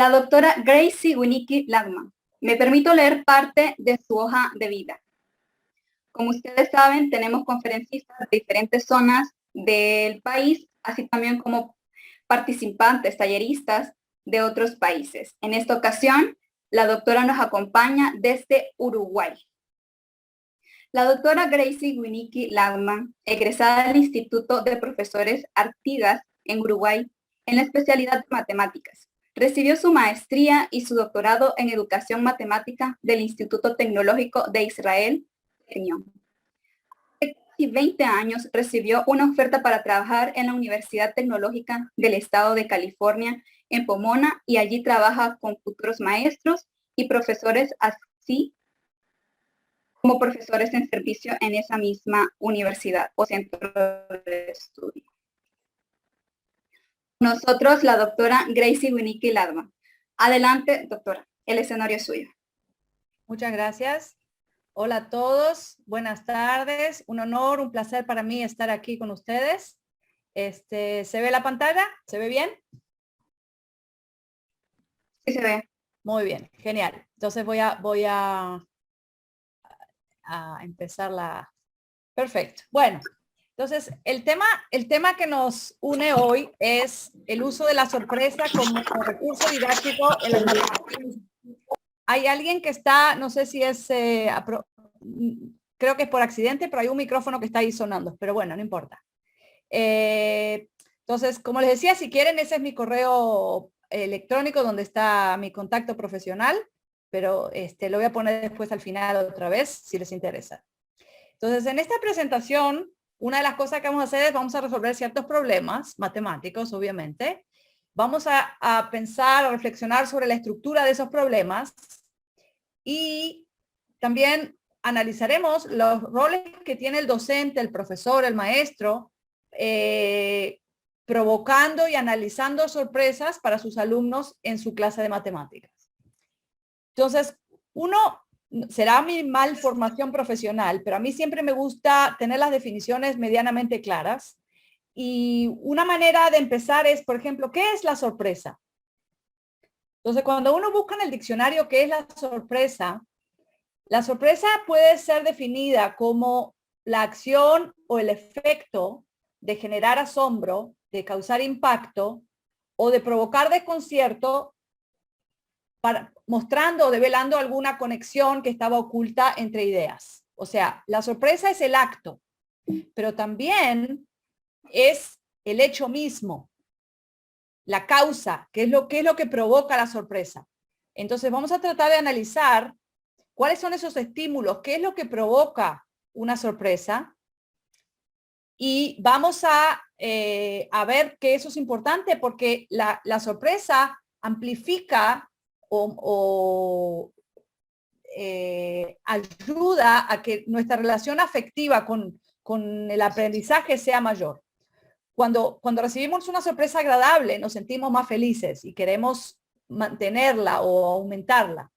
La doctora Gracie Winicky Lagman. Me permito leer parte de su hoja de vida. Como ustedes saben, tenemos conferencistas de diferentes zonas del país, así también como participantes, talleristas de otros países. En esta ocasión, la doctora nos acompaña desde Uruguay. La doctora Gracie Winicky Lagman, egresada del Instituto de Profesores Artigas en Uruguay, en la especialidad de matemáticas. Recibió su maestría y su doctorado en educación matemática del Instituto Tecnológico de Israel. Hace casi 20 años recibió una oferta para trabajar en la Universidad Tecnológica del Estado de California en Pomona y allí trabaja con futuros maestros y profesores, así como profesores en servicio en esa misma universidad o centro de estudio. Nosotros, la doctora Gracie Winicky Lagman. Adelante, doctora, el escenario es suyo. Muchas gracias. Hola a todos, buenas tardes. Un honor, un placer para mí estar aquí con ustedes. ¿Se ve la pantalla? ¿Se ve bien? Sí, se ve. Muy bien, genial. Entonces voy a empezar la... Perfecto. Bueno, entonces el tema que nos une hoy es el uso de la sorpresa como recurso didáctico en las matemáticas. Hay alguien que está, no sé si es, creo que es por accidente, pero hay un micrófono que está ahí sonando, pero bueno, no importa. Entonces, como les decía, si quieren, ese es mi correo electrónico donde está mi contacto profesional, pero lo voy a poner después al final otra vez, si les interesa. Entonces, en esta presentación, una de las cosas que vamos a hacer es vamos a resolver ciertos problemas matemáticos, obviamente. Vamos a pensar, a reflexionar sobre la estructura de esos problemas y también analizaremos los roles que tiene el docente, el profesor, el maestro, provocando y analizando sorpresas para sus alumnos en su clase de matemáticas. Entonces, será mi malformación profesional, pero a mí siempre me gusta tener las definiciones medianamente claras. Y una manera de empezar es, por ejemplo, ¿qué es la sorpresa? Entonces, cuando uno busca en el diccionario qué es la sorpresa puede ser definida como la acción o el efecto de generar asombro, de causar impacto o de provocar desconcierto, mostrando o develando alguna conexión que estaba oculta entre ideas. O sea, la sorpresa es el acto, pero también es el hecho mismo, la causa, qué es lo que provoca la sorpresa. Entonces vamos a tratar de analizar cuáles son esos estímulos, qué es lo que provoca una sorpresa, y vamos a ver que eso es importante porque la sorpresa amplifica o ayuda a que nuestra relación afectiva con el aprendizaje sea mayor. Cuando recibimos una sorpresa agradable, nos sentimos más felices y queremos mantenerla o aumentarla.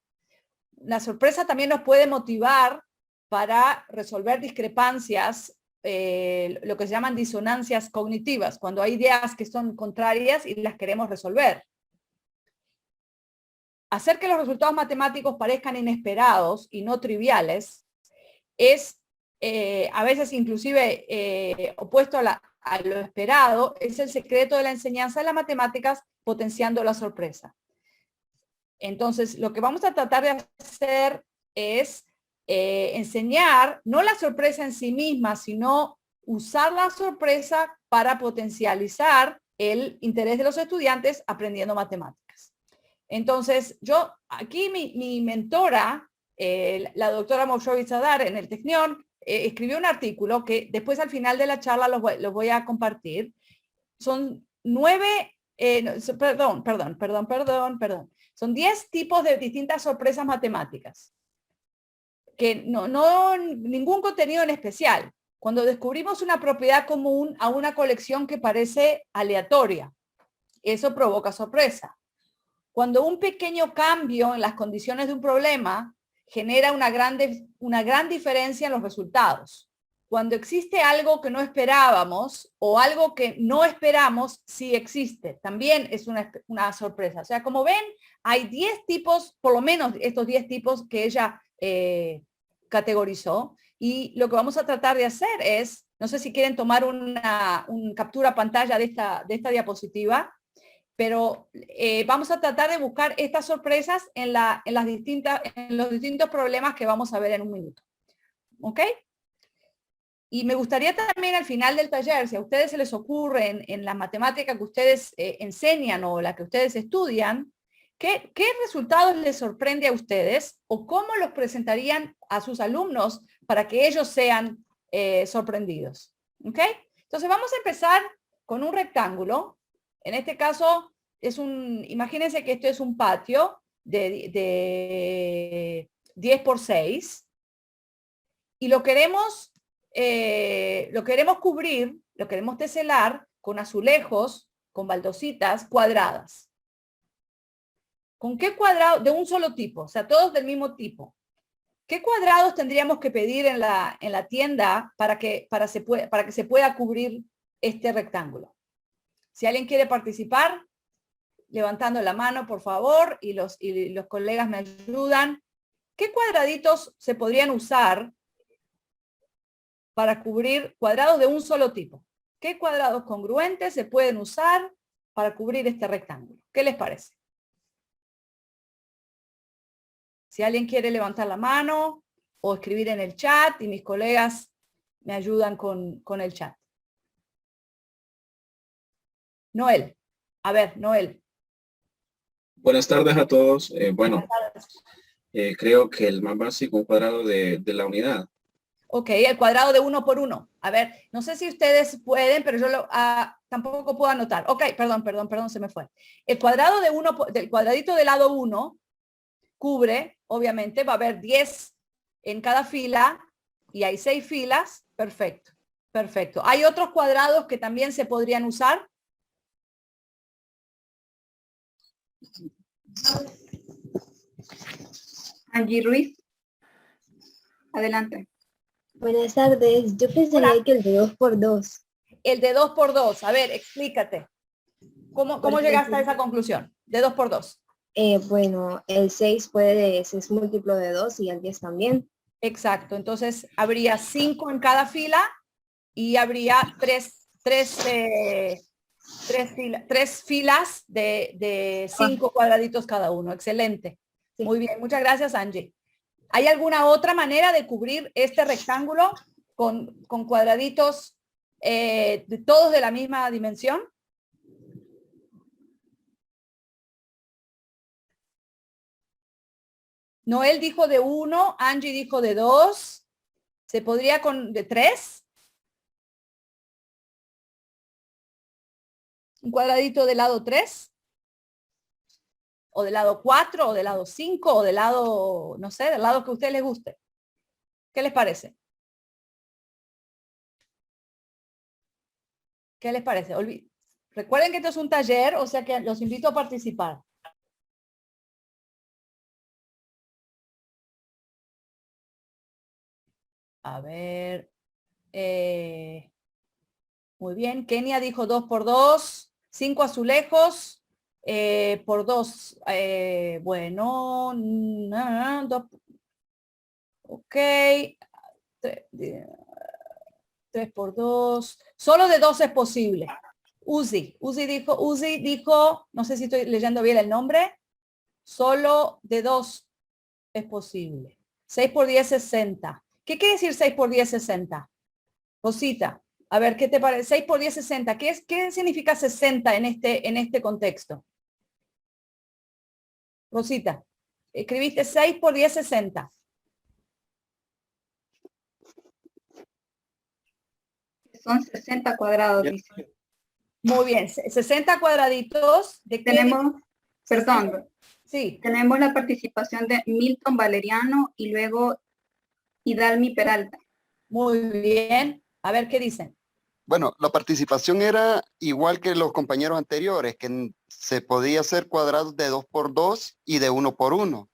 La sorpresa también nos puede motivar para resolver discrepancias, lo que se llaman disonancias cognitivas, cuando hay ideas que son contrarias y las queremos resolver. Hacer que los resultados matemáticos parezcan inesperados y no triviales es a veces inclusive opuesto a lo esperado, es el secreto de la enseñanza de las matemáticas, potenciando la sorpresa. Entonces, lo que vamos a tratar de hacer es enseñar, no la sorpresa en sí misma, sino usar la sorpresa para potencializar el interés de los estudiantes aprendiendo matemáticas. Entonces, aquí mi mentora, la doctora Moshe Zadar en el Tecnión, escribió un artículo que después al final de la charla los voy a compartir. Son 10 tipos de distintas sorpresas matemáticas. Que ningún contenido en especial. Cuando descubrimos una propiedad común a una colección que parece aleatoria, eso provoca sorpresa. Cuando un pequeño cambio en las condiciones de un problema genera una gran diferencia en los resultados. cuando existe algo que no esperábamos o algo que no esperamos, sí existe. También es una sorpresa. O sea, como ven, hay 10 tipos, por lo menos estos 10 tipos que ella categorizó. Y lo que vamos a tratar de hacer es, no sé si quieren tomar una captura pantalla de esta diapositiva, pero vamos a tratar de buscar estas sorpresas en los distintos problemas que vamos a ver en un minuto. ¿Ok? Y me gustaría también al final del taller, si a ustedes se les ocurre en la matemática que ustedes enseñan o la que ustedes estudian, ¿qué resultados les sorprende a ustedes o cómo los presentarían a sus alumnos para que ellos sean sorprendidos? ¿Ok? Entonces vamos a empezar con un rectángulo. En este caso, imagínense que esto es un patio de 10 por 6 y lo queremos cubrir, lo queremos teselar con azulejos, con baldositas cuadradas. ¿Con qué cuadrado? De un solo tipo, o sea, todos del mismo tipo. ¿Qué cuadrados tendríamos que pedir en la tienda para que se pueda cubrir este rectángulo? Si alguien quiere participar, levantando la mano, por favor, y los colegas me ayudan. ¿Qué cuadraditos se podrían usar para cubrir cuadrados de un solo tipo? ¿Qué cuadrados congruentes se pueden usar para cubrir este rectángulo? ¿Qué les parece? Si alguien quiere levantar la mano o escribir en el chat y mis colegas me ayudan con el chat. Noel. A ver, Noel. Buenas tardes a todos. Creo que el más básico, un cuadrado de la unidad. Ok, el cuadrado de 1 por 1. A ver, no sé si ustedes pueden, pero yo tampoco puedo anotar. Ok, perdón, se me fue. El cuadrado del cuadradito del lado 1 cubre, obviamente, va a haber 10 en cada fila y hay 6 filas. Perfecto, perfecto. ¿Hay otros cuadrados que también se podrían usar? Angie Ruiz, adelante. Buenas tardes, yo pensaría Hola. que el de 2 por 2. El de 2 por 2. A ver, explícate. ¿Cómo Porque llegaste a esa conclusión? De 2 por 2. Bueno, el 6 es múltiplo de 2 y el 10 también. Exacto. Entonces, habría 5 en cada fila y habría tres filas de 5 cuadraditos cada uno. Excelente. Sí. Muy bien. Muchas gracias, Angie. ¿Hay alguna otra manera de cubrir este rectángulo con cuadraditos todos de la misma dimensión? Noel dijo de 1, Angie dijo de 2. ¿Se podría de 3? ¿Un cuadradito del lado 3? ¿O del lado 4? ¿O del lado 5? ¿O del lado, no sé, del lado que a ustedes les guste? ¿Qué les parece? ¿Qué les parece? Recuerden que esto es un taller, o sea que los invito a participar. A ver. Muy bien. Kenia dijo 2 por 2. 5 azulejos. Por 2. Bueno. 2. Ok. 3 por 2. Solo de 2 es posible. Uzi dijo, no sé si estoy leyendo bien el nombre. Solo de 2 es posible. 6 por 10, 60. ¿Qué quiere decir 6 por 10, 60? Rosita, a ver, ¿qué te parece? 6 por 10, 60. ¿Qué significa 60 en este contexto? Rosita, escribiste 6 por 10, 60. Son 60 cuadrados, dice. Muy bien, 60 cuadraditos. Tenemos, perdón, sí. Tenemos la participación de Milton Valeriano y luego Idalmi Peralta. Muy bien. A ver, ¿qué dicen? Bueno, la participación era igual que los compañeros anteriores, que se podía hacer cuadrados de 2 por 2 y de 1 por 1.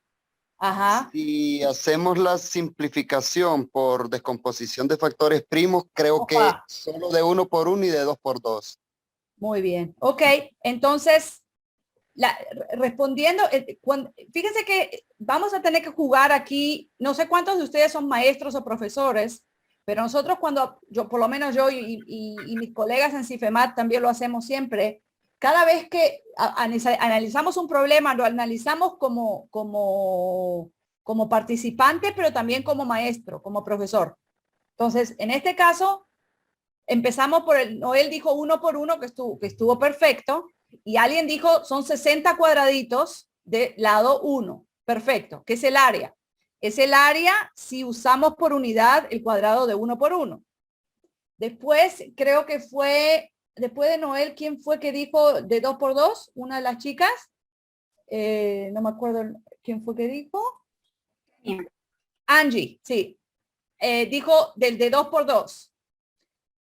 Ajá. Si hacemos la simplificación por descomposición de factores primos, creo que Opa. solo de 1 por 1 y de 2 por 2. Muy bien. Ok, entonces, respondiendo, fíjense que vamos a tener que jugar aquí, no sé cuántos de ustedes son maestros o profesores, pero nosotros por lo menos yo y mis colegas en CIFEMAT también lo hacemos siempre, cada vez que analizamos un problema, lo analizamos como participante, pero también como maestro, como profesor. Entonces, en este caso, empezamos por Noel dijo 1 por 1 que estuvo perfecto, y alguien dijo son 60 cuadraditos de lado 1. Perfecto. ¿Qué es el área? Es el área si usamos por unidad el cuadrado de 1 por 1. Después, creo que fue, después de Noel, ¿quién fue que dijo de 2 por 2? Una de las chicas. No me acuerdo quién fue que dijo. Angie, sí. Dijo del de 2 por 2.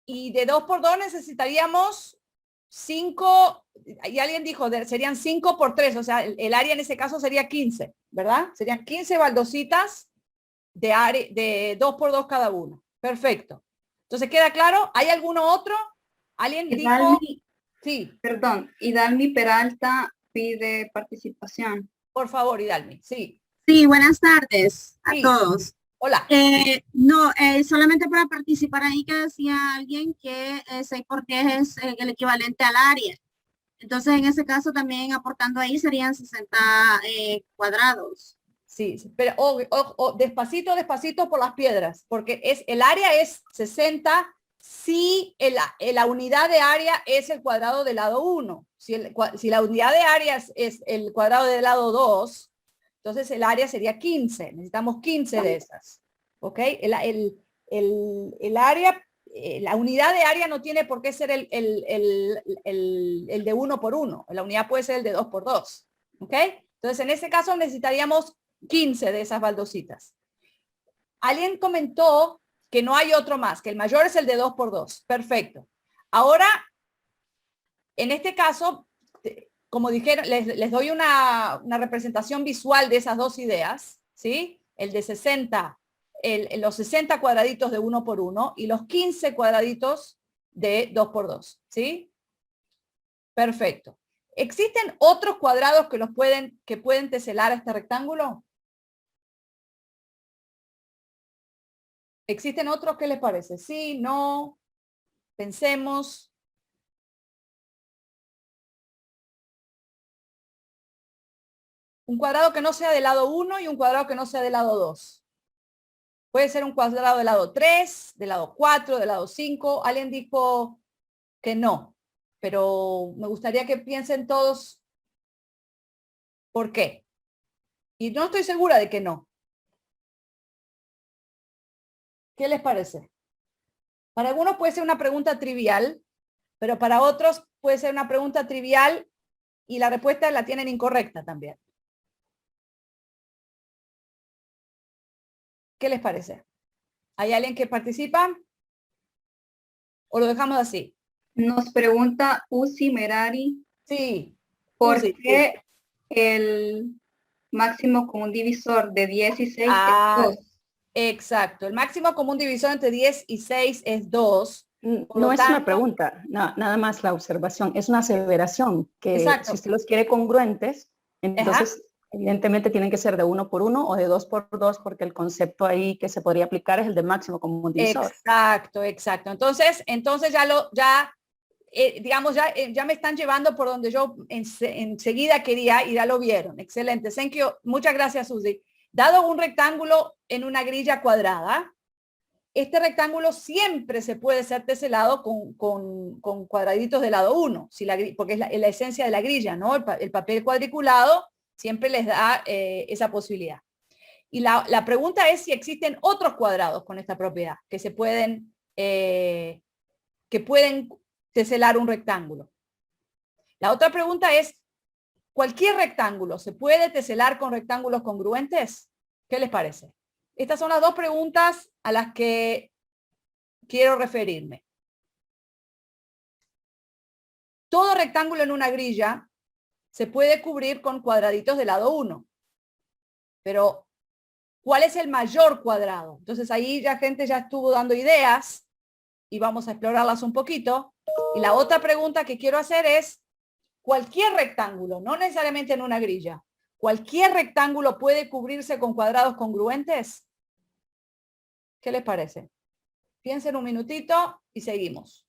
Y de 2 por 2 necesitaríamos 5, y alguien dijo, serían 5 por 3, o sea, el área en ese caso sería 15, ¿verdad? Serían 15 baldositas de 2 por 2 cada uno. Perfecto. Entonces, ¿queda claro? ¿Hay alguno otro? ¿Alguien dijo? Sí. Perdón, Idalmi Peralta pide participación. Por favor, Idalmi, sí. Sí, buenas tardes a Sí. todos. Hola. No, solamente para participar ahí que decía alguien que 6 por 10 es el equivalente al área. Entonces, en ese caso también aportando ahí serían 60 cuadrados. Sí, pero despacito, despacito por las piedras, porque el área es 60 si la unidad de área es el cuadrado del lado 1. Si la unidad de área es el cuadrado del lado 2, entonces el área sería 15. Necesitamos 15 de esas. ¿Ok? El área, la unidad de área no tiene por qué ser el de 1 por 1. La unidad puede ser el de 2 por 2. ¿Ok? Entonces en ese caso necesitaríamos 15 de esas baldositas. Alguien comentó que no hay otro más, que el mayor es el de 2 por 2. Perfecto. Ahora, en este caso, como dijeron, les doy una representación visual de esas dos ideas, ¿sí? El de 60, los 60 cuadraditos de 1 por 1 y los 15 cuadraditos de 2 por 2, ¿sí? Perfecto. ¿Existen otros cuadrados que pueden teselar a este rectángulo? ¿Existen otros? ¿Qué les parece? Sí, no, pensemos. Un cuadrado que no sea del lado 1 y un cuadrado que no sea del lado 2. Puede ser un cuadrado del lado 3, del lado 4, del lado 5. Alguien dijo que no, pero me gustaría que piensen todos por qué. Y no estoy segura de que no. ¿Qué les parece? Para algunos puede ser una pregunta trivial, pero para otros puede ser una pregunta trivial y la respuesta la tienen incorrecta también. ¿Qué les parece? ¿Hay alguien que participa? ¿O lo dejamos así? Nos pregunta Uzi Merari. Sí. ¿Por Uzi, qué el máximo común divisor de 10 y 6 Ah, es 2? Exacto. El máximo común divisor entre 10 y 6 es 2. No es una pregunta, nada más la observación, es una aseveración que Exacto. si usted los quiere congruentes, entonces Ajá. evidentemente tienen que ser de 1 por 1 o de 2 por 2 porque el concepto ahí que se podría aplicar es el de máximo común divisor. Exacto, exacto. Entonces digamos, ya me están llevando por donde yo enseguida quería y ya lo vieron. Excelente. Thank you. Muchas gracias, Susi. Dado un rectángulo en una grilla cuadrada, este rectángulo siempre se puede ser teselado con cuadraditos de lado 1, porque es la esencia de la grilla, ¿no? El papel cuadriculado siempre les da esa posibilidad. Y la pregunta es si existen otros cuadrados con esta propiedad que pueden teselar un rectángulo. La otra pregunta es, ¿cualquier rectángulo se puede teselar con rectángulos congruentes? ¿Qué les parece? Estas son las dos preguntas a las que quiero referirme. Todo rectángulo en una grilla se puede cubrir con cuadraditos de lado 1. pero ¿cuál es el mayor cuadrado? Entonces ahí ya gente ya estuvo dando ideas y vamos a explorarlas un poquito. Y la otra pregunta que quiero hacer es, cualquier rectángulo, no necesariamente en una grilla, ¿cualquier rectángulo puede cubrirse con cuadrados congruentes? ¿Qué les parece? Piensen un minutito y seguimos.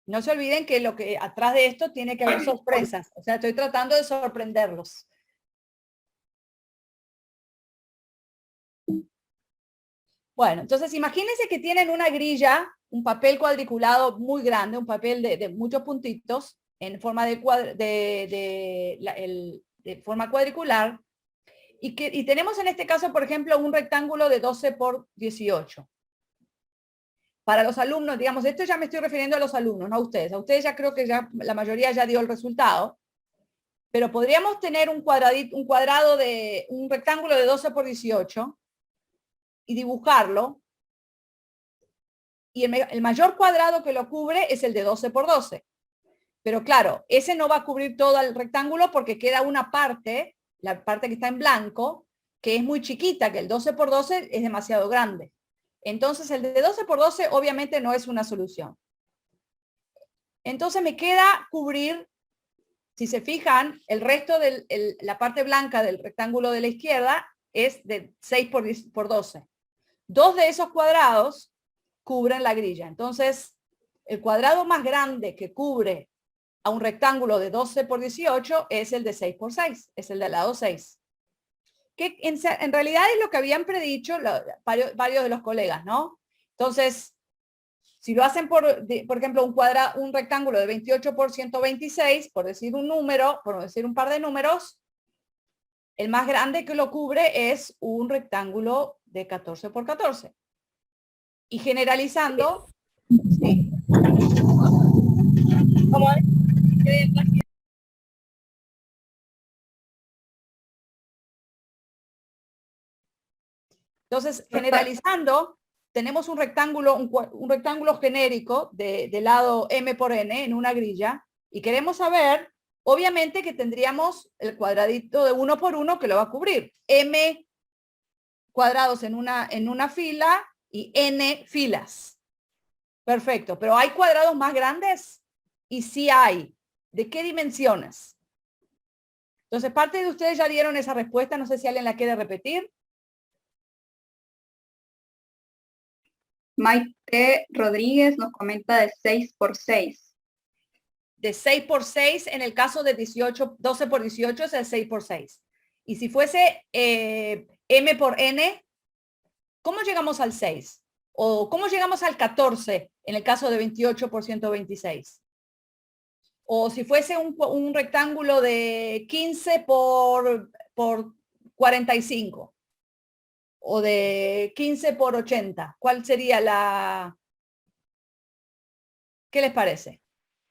No se olviden que lo que atrás de esto tiene que haber sorpresas. O sea, estoy tratando de sorprenderlos. Bueno, entonces imagínense que tienen una grilla, un papel cuadriculado muy grande, un papel de muchos puntitos en forma de forma cuadricular. Y tenemos en este caso, por ejemplo, un rectángulo de 12 por 18. Para los alumnos, digamos, esto ya me estoy refiriendo a los alumnos, no a ustedes. A ustedes ya creo que ya la mayoría ya dio el resultado. Pero podríamos tener un rectángulo de 12 por 18 y dibujarlo. Y el mayor cuadrado que lo cubre es el de 12 por 12. Pero claro, ese no va a cubrir todo el rectángulo porque queda una parte, la parte que está en blanco, que es muy chiquita, que el 12 por 12 es demasiado grande. Entonces el de 12 por 12 obviamente no es una solución. Entonces me queda cubrir, si se fijan, el resto de la parte blanca del rectángulo de la izquierda es de 6 por 12. Dos de esos cuadrados cubren la grilla. Entonces el cuadrado más grande que cubre a un rectángulo de 12 por 18 es el de 6 por 6, es el del lado 6. Que en realidad es lo que habían predicho varios de los colegas, ¿no? Entonces, si lo hacen por ejemplo, un rectángulo de 28 por 126, por decir un número, por decir un par de números, el más grande que lo cubre es un rectángulo de 14 por 14. Y generalizando, sí. Entonces, generalizando, tenemos un rectángulo genérico de lado m por n en una grilla y queremos saber, obviamente, que tendríamos el cuadradito de 1 por 1 que lo va a cubrir. M cuadrados en una fila y n filas. Perfecto, pero ¿hay cuadrados más grandes? Y sí hay. ¿De qué dimensiones? Entonces, parte de ustedes ya dieron esa respuesta, no sé si alguien la quiere repetir. Maite Rodríguez nos comenta de 6 por 6. De 6 por 6, en el caso de 12 por 18 es el 6 por 6. Y si fuese m por n, ¿cómo llegamos al 6? ¿O cómo llegamos al 14 en el caso de 28 por 126? O si fuese un rectángulo de 15 por 45. O de 15 por 80. ¿Cuál sería la...? ¿Qué les parece?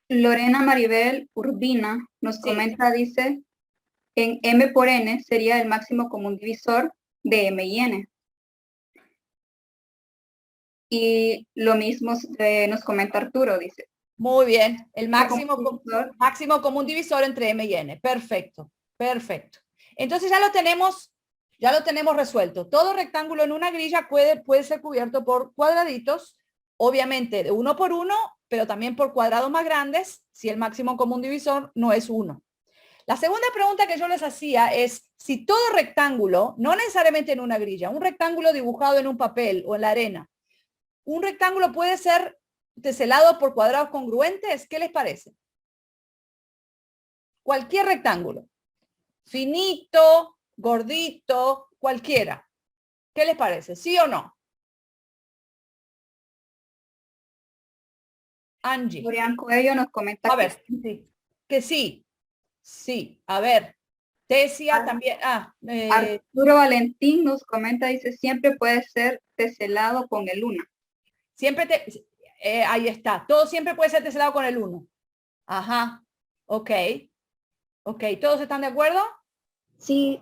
Lorena Maribel Urbina nos comenta, dice, en m por n sería el máximo común divisor de m y n. Y lo mismo nos comenta Arturo, dice. Muy bien, el máximo común divisor entre m y n. Perfecto, perfecto. Entonces ya lo tenemos resuelto. Todo rectángulo en una grilla puede ser cubierto por cuadraditos, obviamente de 1 por 1, pero también por cuadrados más grandes, si el máximo común divisor no es 1. La segunda pregunta que yo les hacía es, si todo rectángulo, no necesariamente en una grilla, un rectángulo dibujado en un papel o en la arena, un rectángulo puede ser teselado por cuadrados congruentes, ¿qué les parece? Cualquier rectángulo, finito, gordito, cualquiera. ¿Qué les parece? ¿Sí o no? Angie. Florian Coello nos comenta a ver, que sí. Sí, a ver. Tesia también. Arturo Valentín nos comenta, dice, siempre puede ser teselado con el 1. Siempre ahí está. Todo siempre puede ser teselado con el 1. Ajá. Ok. Ok. ¿Todos están de acuerdo? Sí,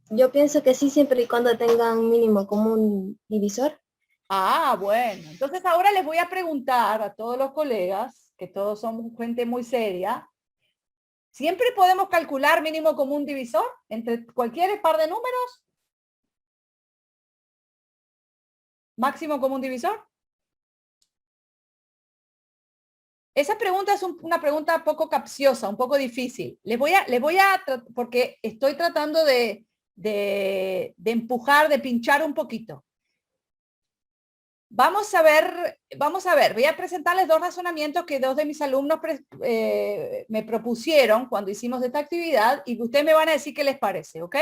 yo pienso que sí, siempre y cuando tengan un mínimo común divisor. Ah, bueno. Entonces ahora les voy a preguntar a todos los colegas, que todos somos gente muy seria, ¿Siempre podemos calcular mínimo común divisor entre cualquier par de números? ¿Máximo común divisor? Esa pregunta es una pregunta poco capciosa, un poco difícil. Porque estoy tratando de empujar, de pinchar un poquito. Vamos a ver, voy a presentarles dos razonamientos que dos de mis alumnos me propusieron cuando hicimos esta actividad y ustedes me van a decir qué les parece, ¿ok?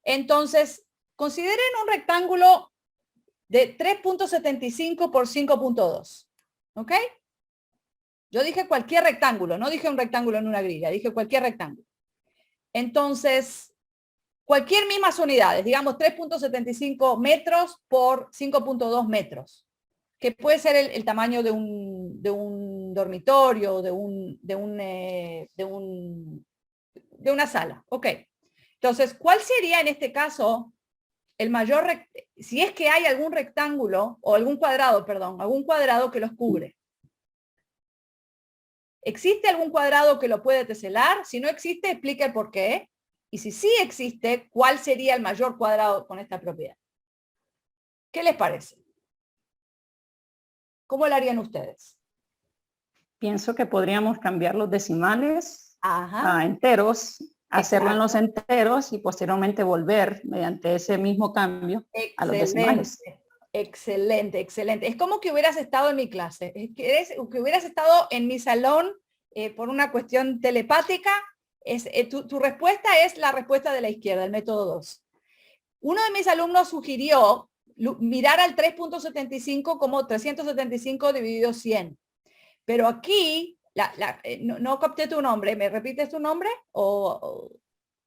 Entonces, consideren un rectángulo de 3.75 por 5.2, ¿ok? Yo dije cualquier rectángulo, no dije un rectángulo en una grilla, dije cualquier rectángulo. Entonces, cualquier mismas unidades, digamos 3.75 metros por 5.2 metros, que puede ser el tamaño de un dormitorio, de una sala. Ok. Entonces, ¿cuál sería en este caso el mayor, si es que hay algún rectángulo, o algún cuadrado que los cubre? ¿Existe algún cuadrado que lo puede teselar? Si no existe, explique el por qué. Y si sí existe, ¿cuál sería el mayor cuadrado con esta propiedad? ¿Qué les parece? ¿Cómo lo harían ustedes? Pienso que podríamos cambiar los decimales Ajá. a enteros, hacerlo en Exacto. los enteros y posteriormente volver mediante ese mismo cambio a los decimales. Excelente, excelente. Es como que hubieras estado en mi clase, que hubieras estado en mi salón por una cuestión telepática. Tu respuesta es la respuesta de la izquierda, el método 2. Uno de mis alumnos sugirió mirar al 3.75 como 375 dividido 100. Pero aquí, no capté tu nombre. ¿Me repites tu nombre?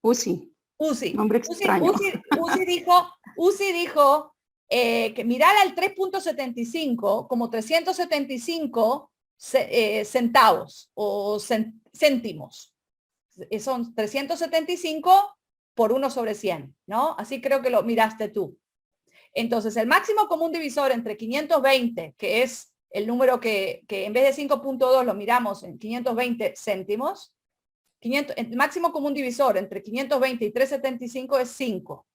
Uzi. Uzi. Nombre extraño. Uzi dijo que mirar al 3.75 como 375 centavos o céntimos. Son 375 por 1 sobre 100, ¿no? Así creo que lo miraste tú. Entonces, el máximo común divisor entre 520, que es el número que en vez de 5.2 lo miramos en 520 céntimos, el máximo común divisor entre 520 y 375 es 5.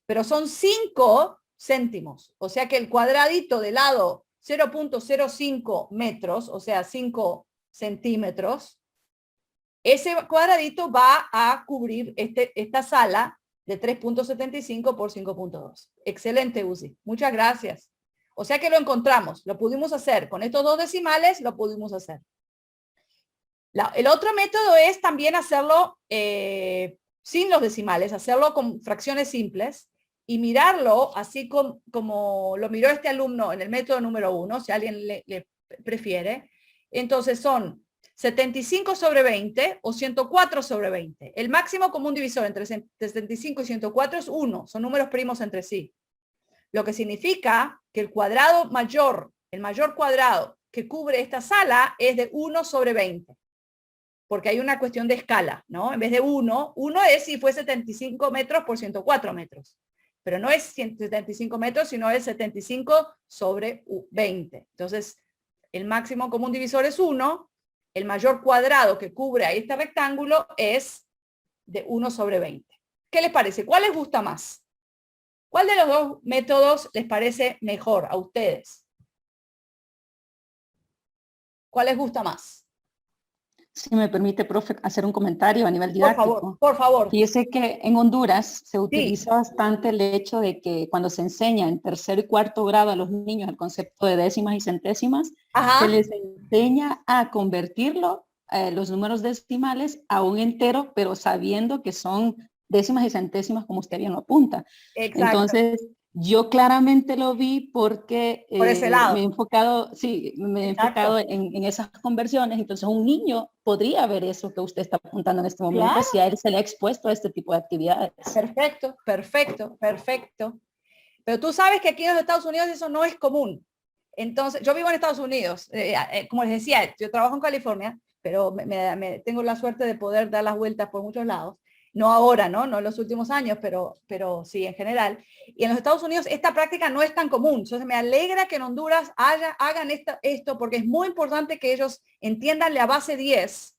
Pero son 5 céntimos. O sea que el cuadradito del lado 0.05 metros, o sea 5 centímetros, ese cuadradito va a cubrir esta sala de 3.75 por 5.2. Excelente, Uzi. Muchas gracias. O sea que lo encontramos, lo pudimos hacer. Con estos dos decimales lo pudimos hacer. El otro método es también hacerlo sin los decimales, hacerlo con fracciones simples y mirarlo así como lo miró este alumno en el método número 1, si alguien le prefiere. Entonces son 75 sobre 20 o 104 sobre 20. El máximo común divisor entre 75 y 104 es 1, son números primos entre sí. Lo que significa que el cuadrado mayor, el mayor cuadrado que cubre esta sala es de 1 sobre 20. Porque hay una cuestión de escala, ¿no? En vez de 1 es si fue 75 metros por 104 metros. Pero no es 75 metros, sino es 75 sobre 20. Entonces, el máximo común divisor es 1. El mayor cuadrado que cubre a este rectángulo es de 1 sobre 20. ¿Qué les parece? ¿Cuál les gusta más? ¿Cuál de los dos métodos les parece mejor a ustedes? ¿Cuál les gusta más? Si me permite, profe, hacer un comentario a nivel didáctico. Por favor. Fíjese que en Honduras se utiliza bastante el hecho de que cuando se enseña en tercer y cuarto grado a los niños el concepto de décimas y centésimas, se les enseña a convertirlo, los números decimales, a un entero, pero sabiendo que son décimas y centésimas, como usted bien lo apunta. Exacto. Entonces, yo claramente lo vi porque por ese lado. me he enfocado, en esas conversiones. Entonces un niño podría ver eso que usted está apuntando en este momento, claro, si a él se le ha expuesto a este tipo de actividades. Perfecto, perfecto, perfecto. Pero tú sabes que aquí en los Estados Unidos eso no es común. Entonces, yo vivo en Estados Unidos, como les decía, yo trabajo en California, pero tengo la suerte de poder dar las vueltas por muchos lados. No ahora, ¿no? No en los últimos años, pero sí en general. Y en los Estados Unidos esta práctica no es tan común. Entonces me alegra que en Honduras hagan esto porque es muy importante que ellos entiendan la base 10,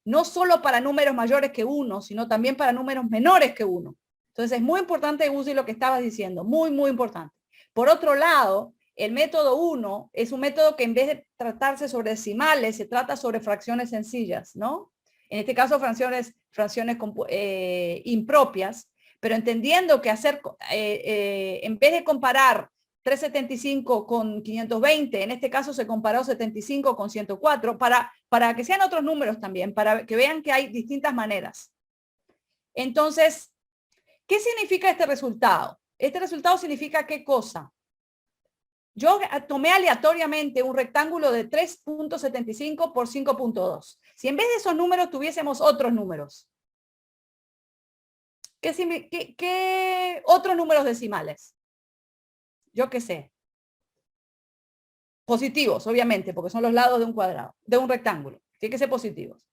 no solo para números mayores que 1, sino también para números menores que 1. Entonces es muy importante, Uzi, lo que estabas diciendo, muy, muy importante. Por otro lado, el método 1 es un método que en vez de tratarse sobre decimales, se trata sobre fracciones sencillas, ¿no? En este caso, fracciones impropias, pero entendiendo que en vez de comparar 375 con 520, en este caso se comparó 75 con 104, para que sean otros números también, para que vean que hay distintas maneras. Entonces, ¿qué significa este resultado? Este resultado significa ¿qué cosa? Yo tomé aleatoriamente un rectángulo de 3.75 por 5.2. Si en vez de esos números tuviésemos otros números, ¿qué otros números decimales? Yo qué sé. Positivos, obviamente, porque son los lados de un cuadrado, de un rectángulo. Tiene que ser positivos.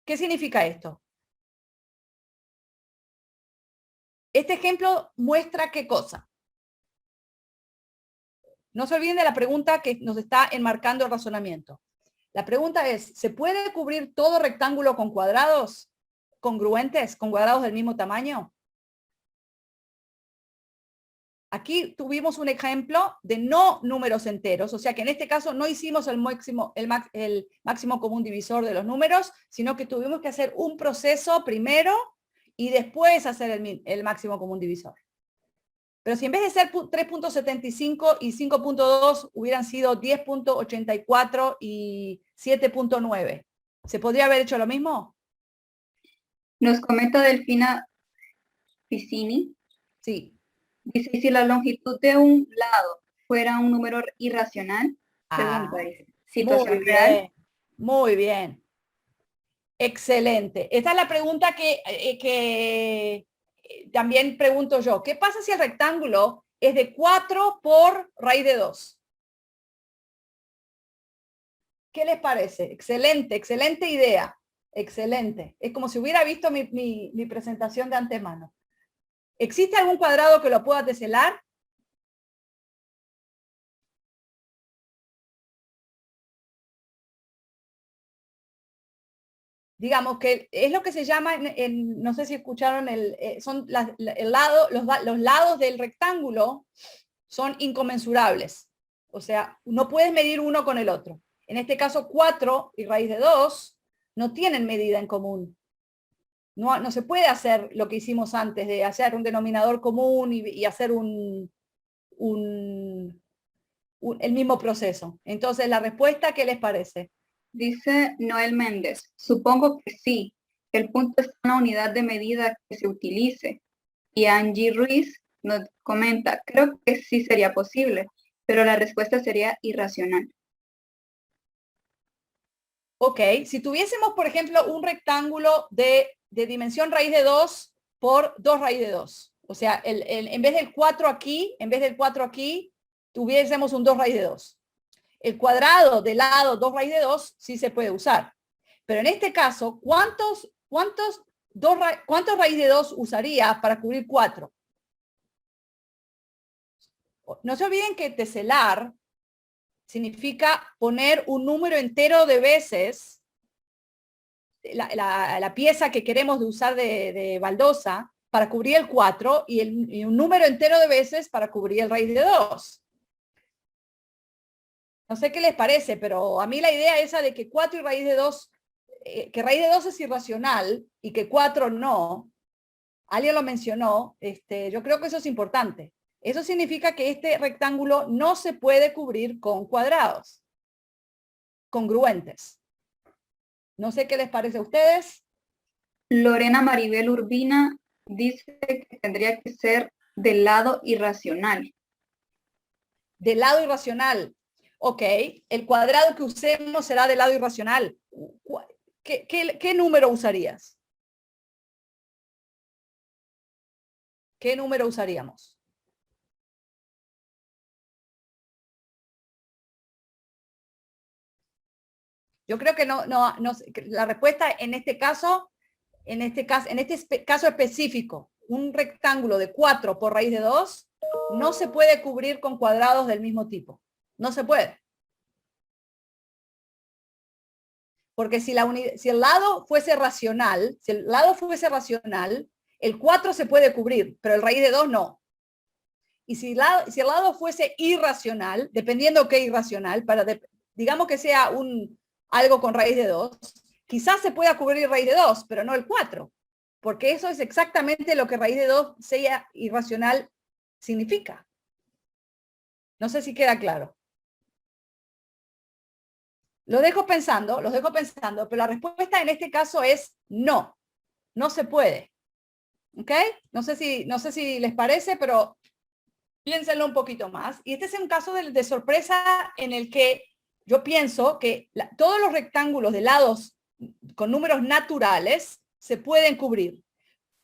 ¿Qué significa esto? Este ejemplo muestra qué cosa. No se olviden de la pregunta que nos está enmarcando el razonamiento. La pregunta es, ¿se puede cubrir todo rectángulo con cuadrados congruentes, con cuadrados del mismo tamaño? Aquí tuvimos un ejemplo de no números enteros, o sea que en este caso no hicimos el máximo común divisor de los números, sino que tuvimos que hacer un proceso primero y después hacer el máximo común divisor. Pero si en vez de ser 3.75 y 5.2 hubieran sido 10.84 y 7.9, ¿se podría haber hecho lo mismo? Nos comenta Delfina Piscini. Sí. Dice, si la longitud de un lado fuera un número irracional, pregunta, dice, situación real. Muy bien. Excelente. Esta es la pregunta que también pregunto yo. ¿Qué pasa si el rectángulo es de 4 por raíz de 2? ¿Qué les parece? Excelente, excelente idea. Excelente. Es como si hubiera visto mi presentación de antemano. ¿Existe algún cuadrado que lo pueda teselar? Digamos que es lo que se llama, no sé si escucharon, los lados del rectángulo son inconmensurables. O sea, no puedes medir uno con el otro. En este caso, 4 y raíz de 2 no tienen medida en común. No se puede hacer lo que hicimos antes de hacer un denominador común y hacer el mismo proceso. Entonces, la respuesta, ¿qué les parece? Dice Noel Méndez, supongo que sí. El punto es una unidad de medida que se utilice. Y Angie Ruiz nos comenta, creo que sí sería posible, pero la respuesta sería irracional. Ok, si tuviésemos, por ejemplo, un rectángulo de dimensión raíz de 2 por 2 raíz de 2. O sea, en vez del 4 aquí, tuviésemos un 2 raíz de 2. El cuadrado del lado 2 raíz de 2 sí se puede usar. Pero en este caso, ¿cuántos raíz de 2 usaría para cubrir 4? No se olviden que teselar significa poner un número entero de veces la pieza que queremos de usar de baldosa para cubrir el 4 y un número entero de veces para cubrir el raíz de 2. No sé qué les parece, pero a mí la idea esa de que 4 y raíz de 2, que raíz de 2 es irracional y que 4 no, alguien lo mencionó, yo creo que eso es importante. Eso significa que este rectángulo no se puede cubrir con cuadrados congruentes. No sé qué les parece a ustedes. Lorena Maribel Urbina dice que tendría que ser del lado irracional. Del lado irracional. Ok, el cuadrado que usemos será del lado irracional. ¿Qué número usarías? ¿Qué número usaríamos? Yo creo que la respuesta en este caso en este caso específico, un rectángulo de 4 por raíz de 2, no se puede cubrir con cuadrados del mismo tipo. No se puede. Porque si el lado fuese racional, el 4 se puede cubrir, pero el raíz de 2 no. Y si el lado fuese irracional, dependiendo qué irracional, digamos que sea algo con raíz de 2, quizás se pueda cubrir raíz de 2, pero no el 4. Porque eso es exactamente lo que raíz de 2 sea irracional significa. No sé si queda claro. Los dejo pensando, pero la respuesta en este caso es no. No se puede. ¿Ok? No sé si les parece, pero piénsenlo un poquito más. Y este es un caso de sorpresa en el que yo pienso que todos los rectángulos de lados con números naturales se pueden cubrir.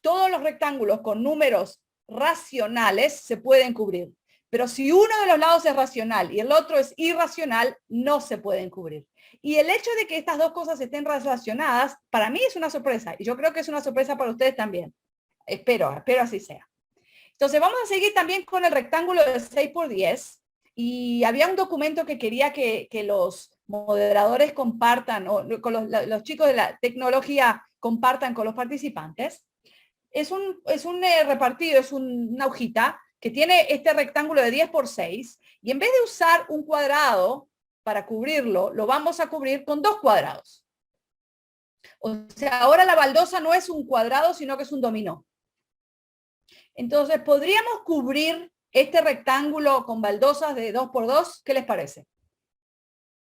Todos los rectángulos con números racionales se pueden cubrir. Pero si uno de los lados es racional y el otro es irracional, no se pueden cubrir. Y el hecho de que estas dos cosas estén relacionadas, para mí es una sorpresa. Y yo creo que es una sorpresa para ustedes también. Espero así sea. Entonces vamos a seguir también con el rectángulo de 6 por 10. Y había un documento que quería que los moderadores compartan, o con los chicos de la tecnología compartan con los participantes. Es un repartido, es una hojita que tiene este rectángulo de 10 por 6. Y en vez de usar un cuadrado para cubrirlo, lo vamos a cubrir con 2 cuadrados. O sea, ahora la baldosa no es un cuadrado, sino que es un dominó. Entonces, ¿podríamos cubrir este rectángulo con baldosas de 2 por 2? ¿Qué les parece?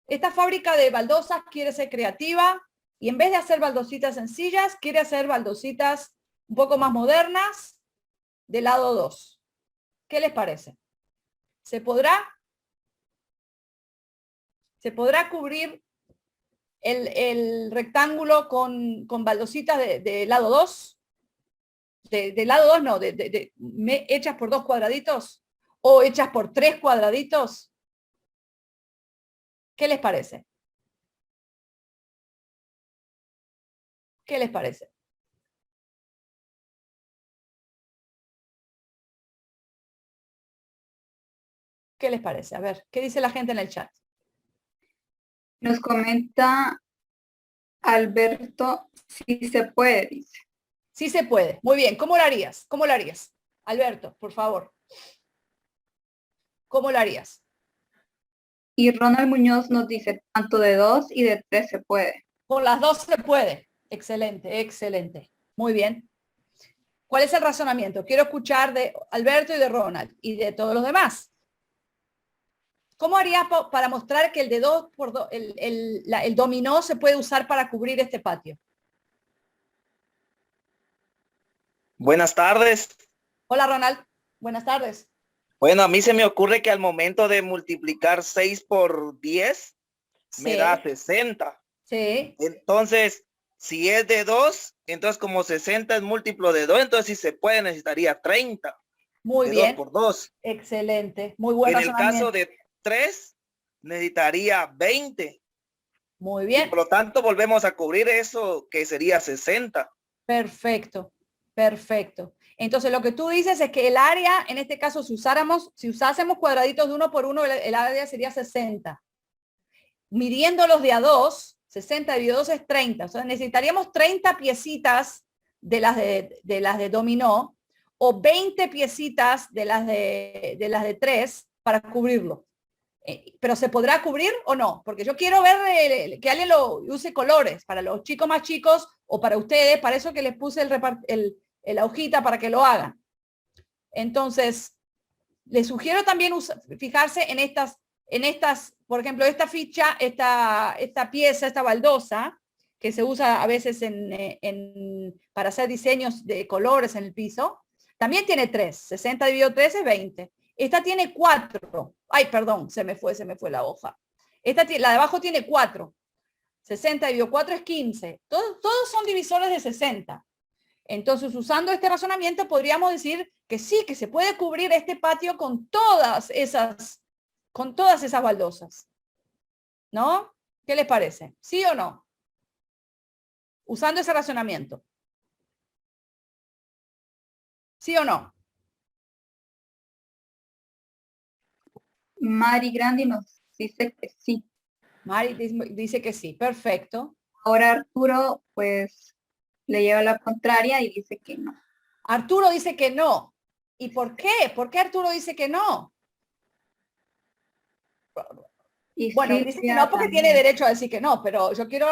Esta fábrica de baldosas quiere ser creativa y en vez de hacer baldositas sencillas, quiere hacer baldositas un poco más modernas del lado 2. ¿Qué les parece? ¿Se podrá cubrir el rectángulo con baldositas de lado 2? De lado 2 no, hechas por 2 cuadraditos o hechas por 3 cuadraditos. ¿Qué les parece? ¿Qué les parece? ¿Qué les parece? A ver, ¿qué dice la gente en el chat? Nos comenta Alberto, sí se puede, dice. Sí se puede. Muy bien. ¿Cómo lo harías? ¿Cómo lo harías? Alberto, por favor. ¿Cómo lo harías? Y Ronald Muñoz nos dice, tanto de 2 y de 3 se puede. Con las 2 se puede. Excelente, excelente. Muy bien. ¿Cuál es el razonamiento? Quiero escuchar de Alberto y de Ronald y de todos los demás. ¿Cómo harías para mostrar que el de 2 por 2, el dominó se puede usar para cubrir este patio? Buenas tardes. Hola, Ronald. Buenas tardes. Bueno, a mí se me ocurre que al momento de multiplicar 6 por 10, sí, me da 60. Sí. Entonces, si es de 2, entonces como 60 es múltiplo de 2, entonces si se puede necesitaría 30. Muy bien. 2 por 2. Excelente. Muy bueno. En el caso de 3, necesitaría 20. Muy bien. Y por lo tanto, volvemos a cubrir eso que sería 60. Perfecto. Perfecto. Entonces lo que tú dices es que el área, en este caso, si usásemos cuadraditos de 1 por 1, el área sería 60. Midiéndolos de a 2, 60 dividido 2 es 30. O sea, necesitaríamos 30 piecitas de las de dominó o 20 piecitas de las de 3 para cubrirlo. Pero ¿se podrá cubrir o no? Porque yo quiero ver que alguien lo use colores para los chicos más chicos o para ustedes. Para eso que les puse la hojita para que lo hagan. Entonces, les sugiero también fijarse en estas, por ejemplo, esta ficha, esta pieza, esta baldosa, que se usa a veces para hacer diseños de colores en el piso. También tiene 3. 60 dividido 3 es 20. Esta tiene 4. Ay, perdón, se me fue la hoja. La de abajo tiene 4. 60 dividido 4 es 15. Todos son divisores de 60. Entonces, usando este razonamiento, podríamos decir que sí, que se puede cubrir este patio con todas esas baldosas. ¿No? ¿Qué les parece? ¿Sí o no? Usando ese razonamiento. ¿Sí o no? Mari Grandi nos dice que sí. Mari dice que sí, perfecto. Ahora Arturo, pues, le lleva la contraria y dice que no. Arturo dice que no. ¿Y por qué? ¿Por qué Arturo dice que no? Y Bueno, Silvia dice que no porque también. tiene derecho a decir que no, pero yo quiero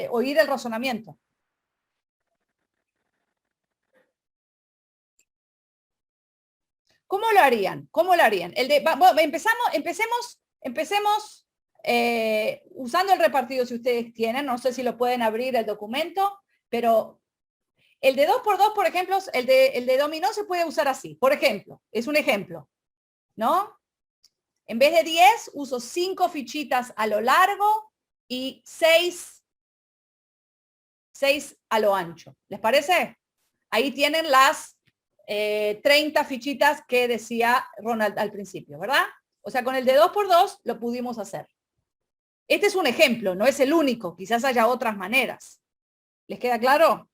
oír el razonamiento. ¿Cómo lo harían? ¿Cómo lo harían? Bueno, empecemos usando el repartido si ustedes tienen. No sé si lo pueden abrir el documento, pero el de 2×2, por ejemplo, el de dominó se puede usar así. Por ejemplo, es un ejemplo, ¿no? En vez de 10, uso 5 fichitas a lo largo y 6 a lo ancho. ¿Les parece? Ahí tienen las 30 fichitas que decía Ronald al principio, ¿verdad? O sea, con el de 2×2 lo pudimos hacer. Este es un ejemplo, no es el único. Quizás haya otras maneras. ¿Les queda claro?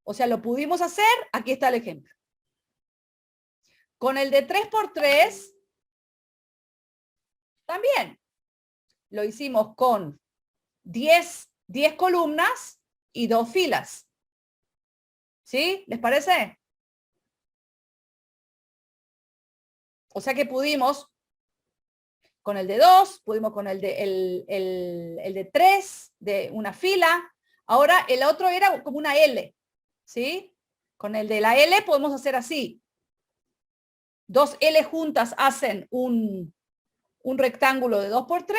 O sea, lo pudimos hacer. Aquí está el ejemplo. Con el de 3×3 también lo hicimos con 10 columnas y 2 filas. ¿Sí? ¿Les parece? O sea que pudimos con el de 2, pudimos con el de 3, de una fila. Ahora el otro era como una L. ¿Sí? Con el de la L podemos hacer así. 2 L juntas hacen un rectángulo de 2×3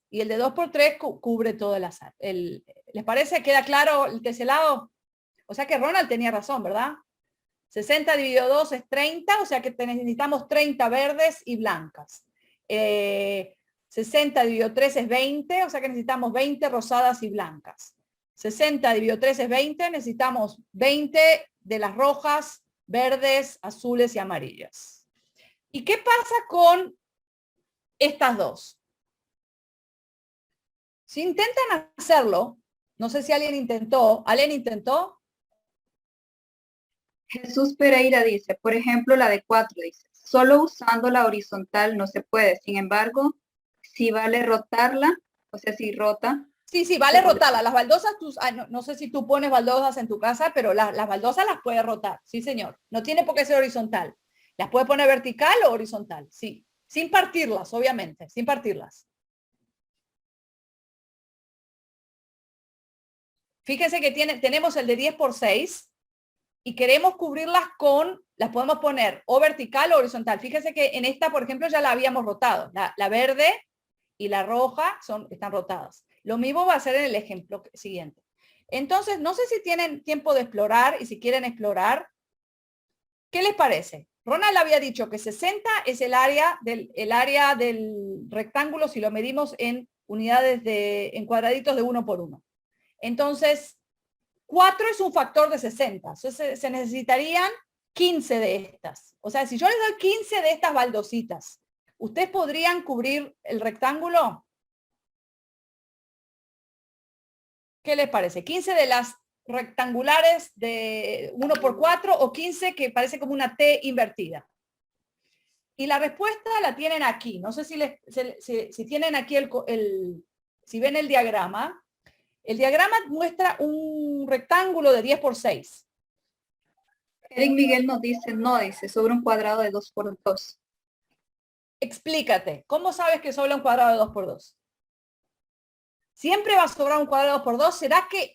y el de 2×3 cubre todo el azar. ¿Les parece? ¿Queda claro el teselado? O sea que Ronald tenía razón, ¿verdad? 60 dividido 2 es 30, o sea que necesitamos 30 verdes y blancas. 60 dividido 3 es 20, o sea que necesitamos 20 rosadas y blancas. 60 dividido 3 es 20, necesitamos 20 de las rojas, verdes, azules y amarillas. ¿Y qué pasa con estas dos? Si intentan hacerlo, no sé si alguien intentó, ¿alguien intentó? Jesús Pereira dice, por ejemplo, la de 4 dice, solo usando la horizontal no se puede. Sin embargo, si vale rotarla, o sea, si rota. Sí, vale rotarla. Las baldosas, no sé si tú pones baldosas en tu casa, pero las baldosas las puedes rotar. Sí, señor. No tiene por qué ser horizontal. Las puedes poner vertical o horizontal, sí. Sin partirlas, obviamente, sin partirlas. Fíjense que tenemos el de 10×6 y queremos cubrirlas las podemos poner o vertical o horizontal. Fíjense que en esta, por ejemplo, ya la habíamos rotado. La verde y la roja están rotadas. Lo mismo va a ser en el ejemplo siguiente. Entonces, no sé si tienen tiempo de explorar y si quieren explorar. ¿Qué les parece? Ronald había dicho que 60 es el área del rectángulo si lo medimos en unidades en cuadraditos de 1×1. Entonces, 4 es un factor de 60. Entonces, se necesitarían 15 de estas. O sea, si yo les doy 15 de estas baldositas, ¿ustedes podrían cubrir el rectángulo? ¿Qué les parece? 15 de las rectangulares de 1×4 o 15 que parece como una T invertida. Y la respuesta la tienen aquí. No sé si tienen aquí si ven el diagrama. El diagrama muestra un rectángulo de 10×6. Eric Miguel nos dice, no, dice, sobre un cuadrado de 2×2. Explícate, ¿cómo sabes que sobra un cuadrado de 2×2? ¿Siempre va a sobrar un cuadrado de 2×2?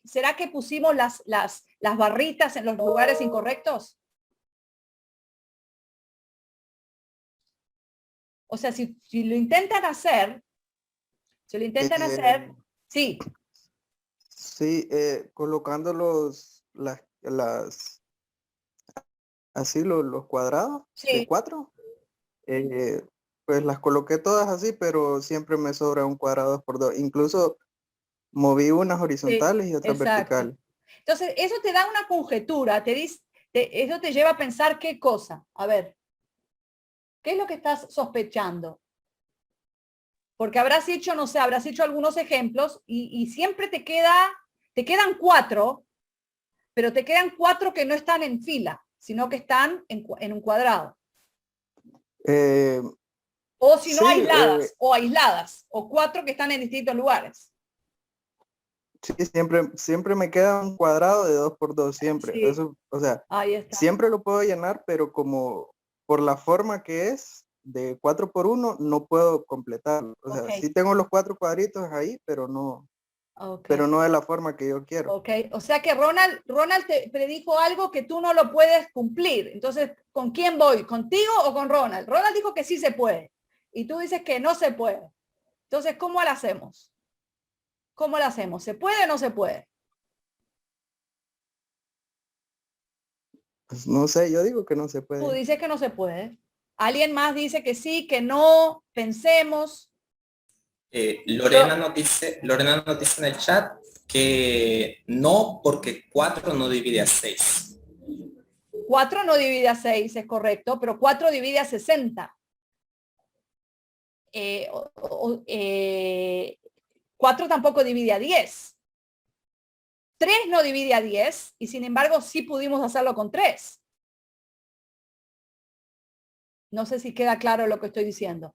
¿Será que pusimos las barritas en los lugares incorrectos? O sea, si lo intentan hacer, sí. Sí, colocando los cuadrados Sí. de 4, pues las coloqué todas así, pero siempre me sobra un cuadrado 2×2. Incluso moví unas horizontales y otras verticales. Entonces, eso te da una conjetura, eso te lleva a pensar qué cosa. A ver, ¿qué es lo que estás sospechando? Porque habrás hecho, no sé, habrás hecho algunos ejemplos y siempre te quedan 4, pero te quedan 4 que no están en fila. sino que están en un cuadrado. Eh, O si no, sí, aisladas, o 4 que están en distintos lugares. sí, siempre me queda un cuadrado de 2 por 2, siempre. Sí. Eso, o sea, Ahí está. siempre lo puedo llenar, pero como por la forma que es de 4 por 1, no puedo completarlo. O sea, Ok. sí tengo los 4 cuadritos ahí, pero no de la forma que yo quiero. Ok, o sea que Ronald te predijo algo que tú no lo puedes cumplir. Entonces, ¿con quién voy? ¿Contigo o con Ronald? Ronald dijo que sí se puede. Y tú dices que no se puede. Entonces, ¿cómo lo hacemos? ¿Cómo lo hacemos? ¿Se puede o no se puede? Pues no sé, yo digo que no se Tú puede. dices que no se puede. ¿Alguien más dice que sí, que no? Pensemos. Lorena nos dice en el chat que no, porque 4 no divide a 6. 4 no divide a 6, es correcto, pero 4 divide a 60. 4 tampoco divide a 10. 3 no divide a 10 y sin embargo sí pudimos hacerlo con 3. No sé si queda claro lo que estoy diciendo.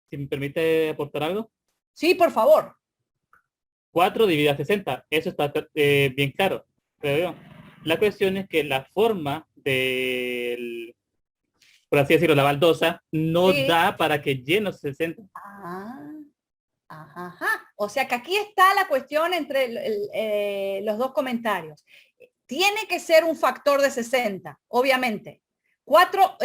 Si me permite aportar algo. Sí, por favor. 4 divide a 60. Eso está bien claro, creo yo. La cuestión es que la forma del, por así decirlo, la baldosa, no da para que llene los 60. Ajá. O sea que aquí está la cuestión entre los dos comentarios. Tiene que ser un factor de 60, obviamente. 4,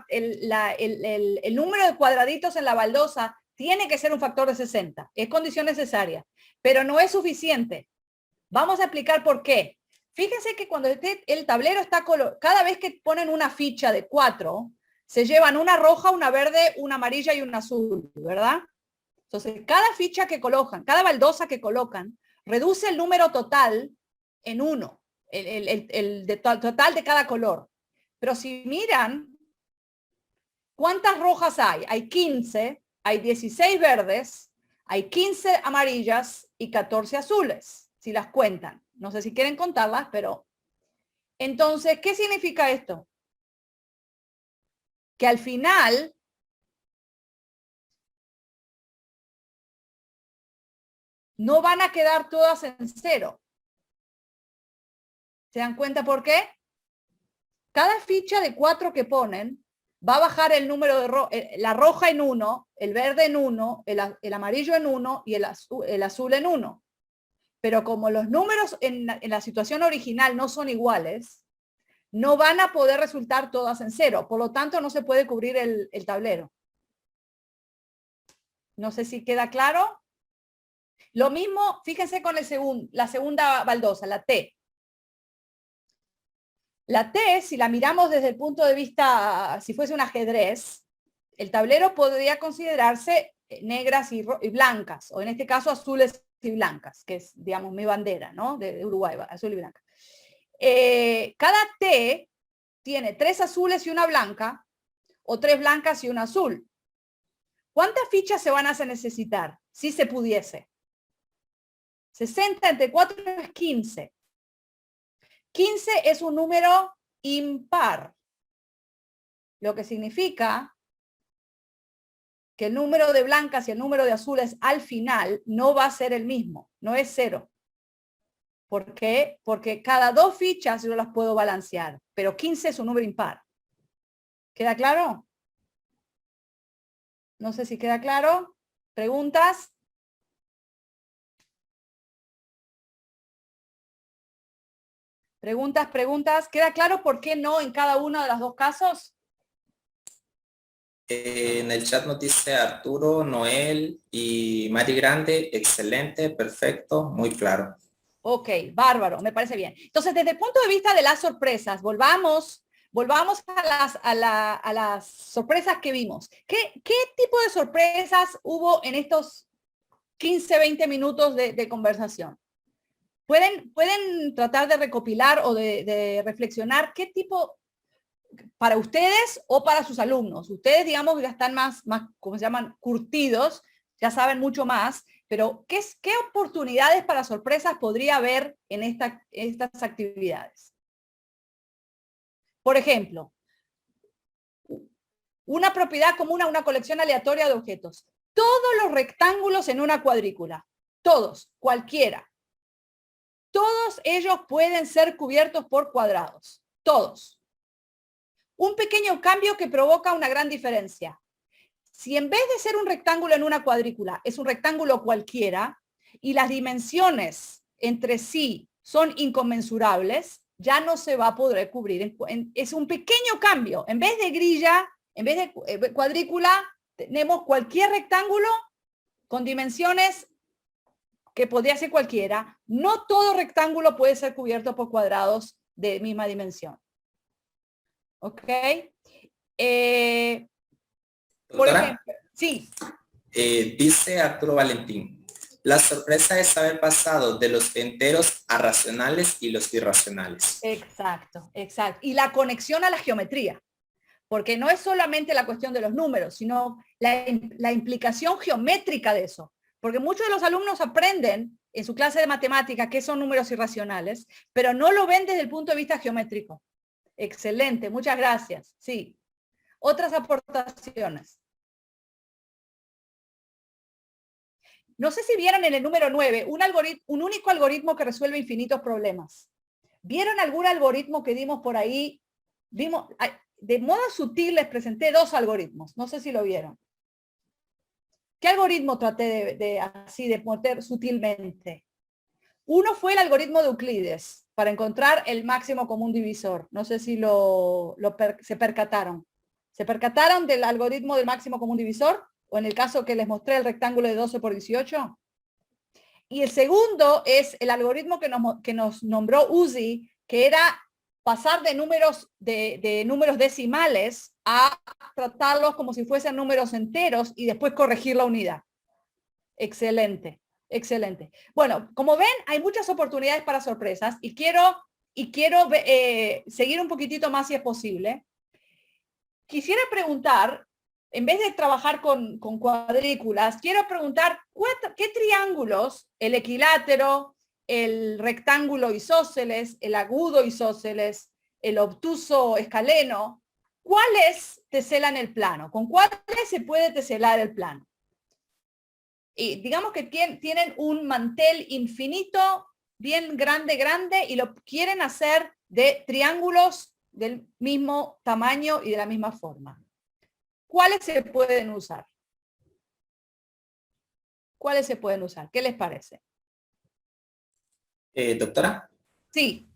el número de cuadraditos en la baldosa tiene que ser un factor de 60. Es condición necesaria, pero no es suficiente. Vamos a explicar por qué. Fíjense que cuando el tablero está cada vez que ponen una ficha de 4, se llevan una roja, una verde, una amarilla y una azul, ¿verdad? Entonces, cada ficha que colocan, cada baldosa que colocan, reduce el número total en 1, el total de cada color. Pero si miran, ¿cuántas rojas hay? Hay 15, hay 16 verdes, hay 15 amarillas y 14 azules, si las cuentan. No sé si quieren contarlas, pero... Entonces, ¿qué significa esto? Que al final... no van a quedar todas en 0. ¿Se dan cuenta por qué? Cada ficha de 4 que ponen va a bajar el número de la roja en 1, el verde en 1, el amarillo en 1 y el azul en 1. Pero como los números en la situación original no son iguales, no van a poder resultar todas en 0. Por lo tanto, no se puede cubrir el tablero. No sé si queda claro. Lo mismo, fíjense con la segunda baldosa, la T. La T, si la miramos desde el punto de vista, si fuese un ajedrez, el tablero podría considerarse negras y blancas, o en este caso azules y blancas, que es, digamos, mi bandera, ¿no? De Uruguay, azul y blanca. Cada T tiene 3 azules y una blanca, o 3 blancas y una azul. ¿Cuántas fichas se van a necesitar? Si se pudiese. 60 entre 4 es 15. 15 es un número impar, lo que significa que el número de blancas y el número de azules al final no va a ser el mismo, no es 0. ¿Por qué? Porque cada 2 fichas yo las puedo balancear, pero 15 es un número impar. ¿Queda claro? No sé si queda claro. ¿Preguntas? Preguntas. ¿Queda claro por qué no en cada uno de los 2 casos? En el chat nos dice Arturo, Noel y Mari Grande, excelente, perfecto, muy claro. Ok, bárbaro, me parece bien. Entonces, desde el punto de vista de las sorpresas, volvamos a las sorpresas que vimos. ¿Qué tipo de sorpresas hubo en estos 15, 20 minutos de conversación? ¿Pueden tratar de recopilar o de reflexionar qué tipo, para ustedes o para sus alumnos? Ustedes, digamos, ya están más, ¿cómo se llaman? Curtidos, ya saben mucho más, Pero, ¿qué oportunidades para sorpresas podría haber en estas actividades? Por ejemplo, una propiedad común a una colección aleatoria de objetos. Todos los rectángulos en una cuadrícula. Todos, cualquiera. Todos ellos pueden ser cubiertos por cuadrados. Todos. Un pequeño cambio que provoca una gran diferencia. Si en vez de ser un rectángulo en una cuadrícula, es un rectángulo cualquiera, y las dimensiones entre sí son inconmensurables, ya no se va a poder cubrir. Es un pequeño cambio. En vez de grilla, en vez de cuadrícula, tenemos cualquier rectángulo con dimensiones que podría ser cualquiera. No todo rectángulo puede ser cubierto por cuadrados de misma dimensión. ¿Ok? Por ejemplo, sí. Dice Arturo Valentín, la sorpresa es haber pasado de los enteros a racionales y los irracionales. Exacto, exacto. Y la conexión a la geometría. Porque no es solamente la cuestión de los números, sino la implicación geométrica de eso. Porque muchos de los alumnos aprenden en su clase de matemática qué son números irracionales, pero no lo ven desde el punto de vista geométrico. Excelente, muchas gracias. Sí. Otras aportaciones. No sé si vieron en el número 9 un único algoritmo que resuelve infinitos problemas. ¿Vieron algún algoritmo que dimos por ahí? De modo sutil les presenté 2 algoritmos. No sé si lo vieron. ¿Qué algoritmo traté de poner sutilmente? Uno fue el algoritmo de Euclides para encontrar el máximo común divisor. No sé si se percataron. ¿Se percataron del algoritmo del máximo común divisor? O en el caso que les mostré el rectángulo de 12 por 18. Y el segundo es el algoritmo que nos nombró Uzi, que era pasar de números decimales a tratarlos como si fuesen números enteros y después corregir la unidad. Excelente, excelente. Bueno, como ven, hay muchas oportunidades para sorpresas y quiero seguir un poquitito más si es posible. Quisiera preguntar, en vez de trabajar con cuadrículas, quiero preguntar qué triángulos, el equilátero, el rectángulo isósceles, el agudo isósceles, el obtuso escaleno, ¿cuáles teselan el plano? ¿Con cuáles se puede teselar el plano? Y digamos que tienen un mantel infinito, bien grande, y lo quieren hacer de triángulos del mismo tamaño y de la misma forma. ¿Cuáles se pueden usar? ¿Cuáles se pueden usar? ¿Qué les parece? Doctora. Sí.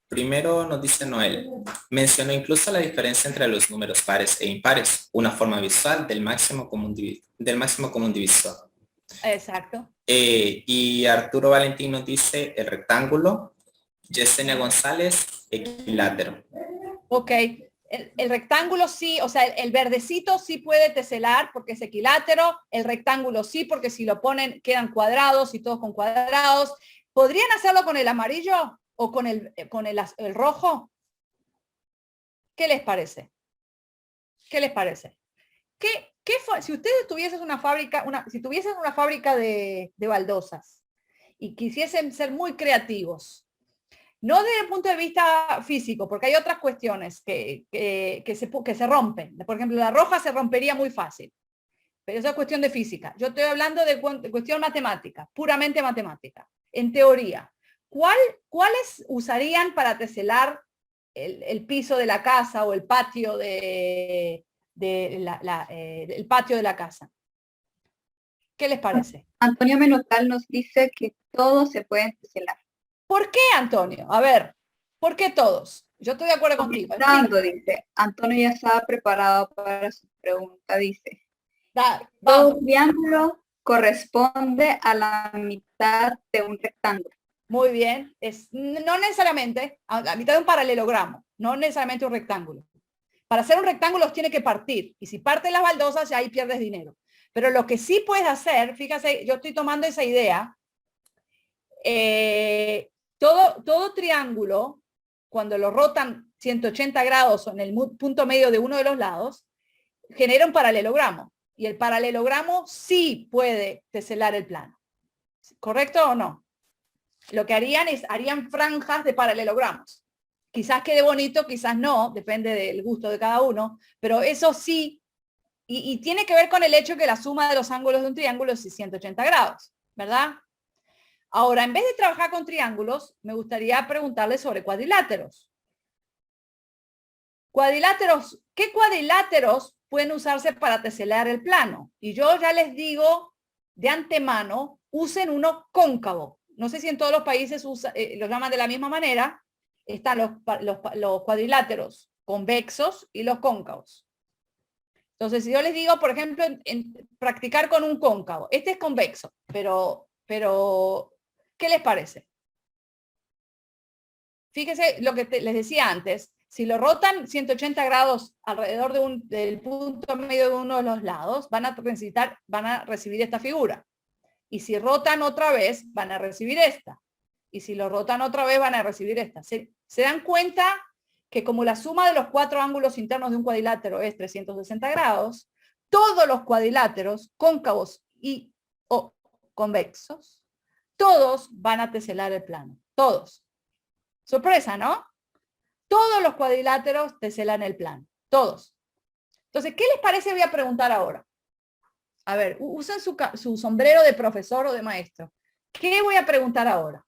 Primero nos dice Noel, mencionó incluso la diferencia entre los números pares e impares, una forma visual del máximo común divisor. Exacto. Y Arturo Valentín nos dice el rectángulo, Yesenia González, equilátero. Ok, el rectángulo sí, o sea, el verdecito sí puede teselar porque es equilátero, el rectángulo sí, porque si lo ponen quedan cuadrados y todos con cuadrados. ¿Podrían hacerlo con el amarillo o con el rojo? ¿Qué les parece? ¿Qué les parece? ¿Qué fue? Si ustedes tuviesen una fábrica, de baldosas y quisiesen ser muy creativos, no desde el punto de vista físico, porque hay otras cuestiones que se rompen. Por ejemplo, la roja se rompería muy fácil, pero eso es cuestión de física. Yo estoy hablando de cuestión matemática, puramente matemática. En teoría, ¿cuáles usarían para teselar el piso de la casa o el patio el patio de la casa? ¿Qué les parece? Antonio Menocal nos dice que todos se pueden teselar. ¿Por qué, Antonio? A ver, ¿por qué todos? Yo estoy de acuerdo contigo. Dice, Antonio ya estaba preparado para su pregunta, dice. Todo triángulo corresponde a la mitad de un rectángulo. Muy bien. No necesariamente, a la mitad de un paralelogramo, no necesariamente un rectángulo. Para hacer un rectángulo los tiene que partir, y si parten las baldosas ya ahí pierdes dinero. Pero lo que sí puedes hacer, fíjate, yo estoy tomando esa idea, todo triángulo, cuando lo rotan 180 grados o en el punto medio de uno de los lados, genera un paralelogramo. Y el paralelogramo sí puede teselar el plano. ¿Correcto o no? Lo que harían es, harían franjas de paralelogramos. Quizás quede bonito, quizás no, depende del gusto de cada uno, pero eso sí, y tiene que ver con el hecho que la suma de los ángulos de un triángulo es 180 grados, ¿verdad? Ahora, en vez de trabajar con triángulos, me gustaría preguntarles sobre cuadriláteros. Cuadriláteros, ¿qué cuadriláteros pueden usarse para teselar el plano? Y yo ya les digo de antemano, usen uno cóncavo. No sé si en todos los países lo llaman de la misma manera. Están los cuadriláteros convexos y los cóncavos. Entonces, si yo les digo, por ejemplo, en practicar con un cóncavo. Este es convexo, pero ¿qué les parece? Fíjense lo que les decía antes. Si lo rotan 180 grados alrededor del punto medio de uno de los lados, van a recibir esta figura. Y si rotan otra vez, van a recibir esta. Y si lo rotan otra vez, van a recibir esta. ¿Se dan cuenta que como la suma de los 4 ángulos internos de un cuadrilátero es 360 grados, todos los cuadriláteros, cóncavos o convexos, todos van a teselar el plano? Todos. Sorpresa, ¿no? Todos los cuadriláteros teselan el plano. Todos. Entonces, ¿qué les parece? Voy a preguntar ahora. A ver, usen su sombrero de profesor o de maestro. ¿Qué voy a preguntar ahora?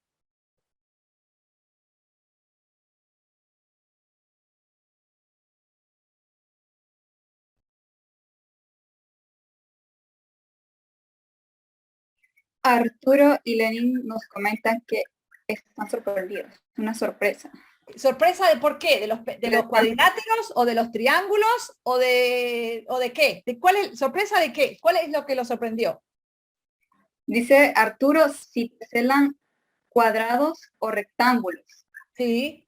Arturo y Lenin nos comentan que están sorprendidos. Una sorpresa. ¿Sorpresa de por qué? ¿De los cuadriláteros o de los triángulos o de qué? ¿Sorpresa de qué? ¿Cuál es lo que lo sorprendió? Dice Arturo, si teselan cuadrados o rectángulos. Sí.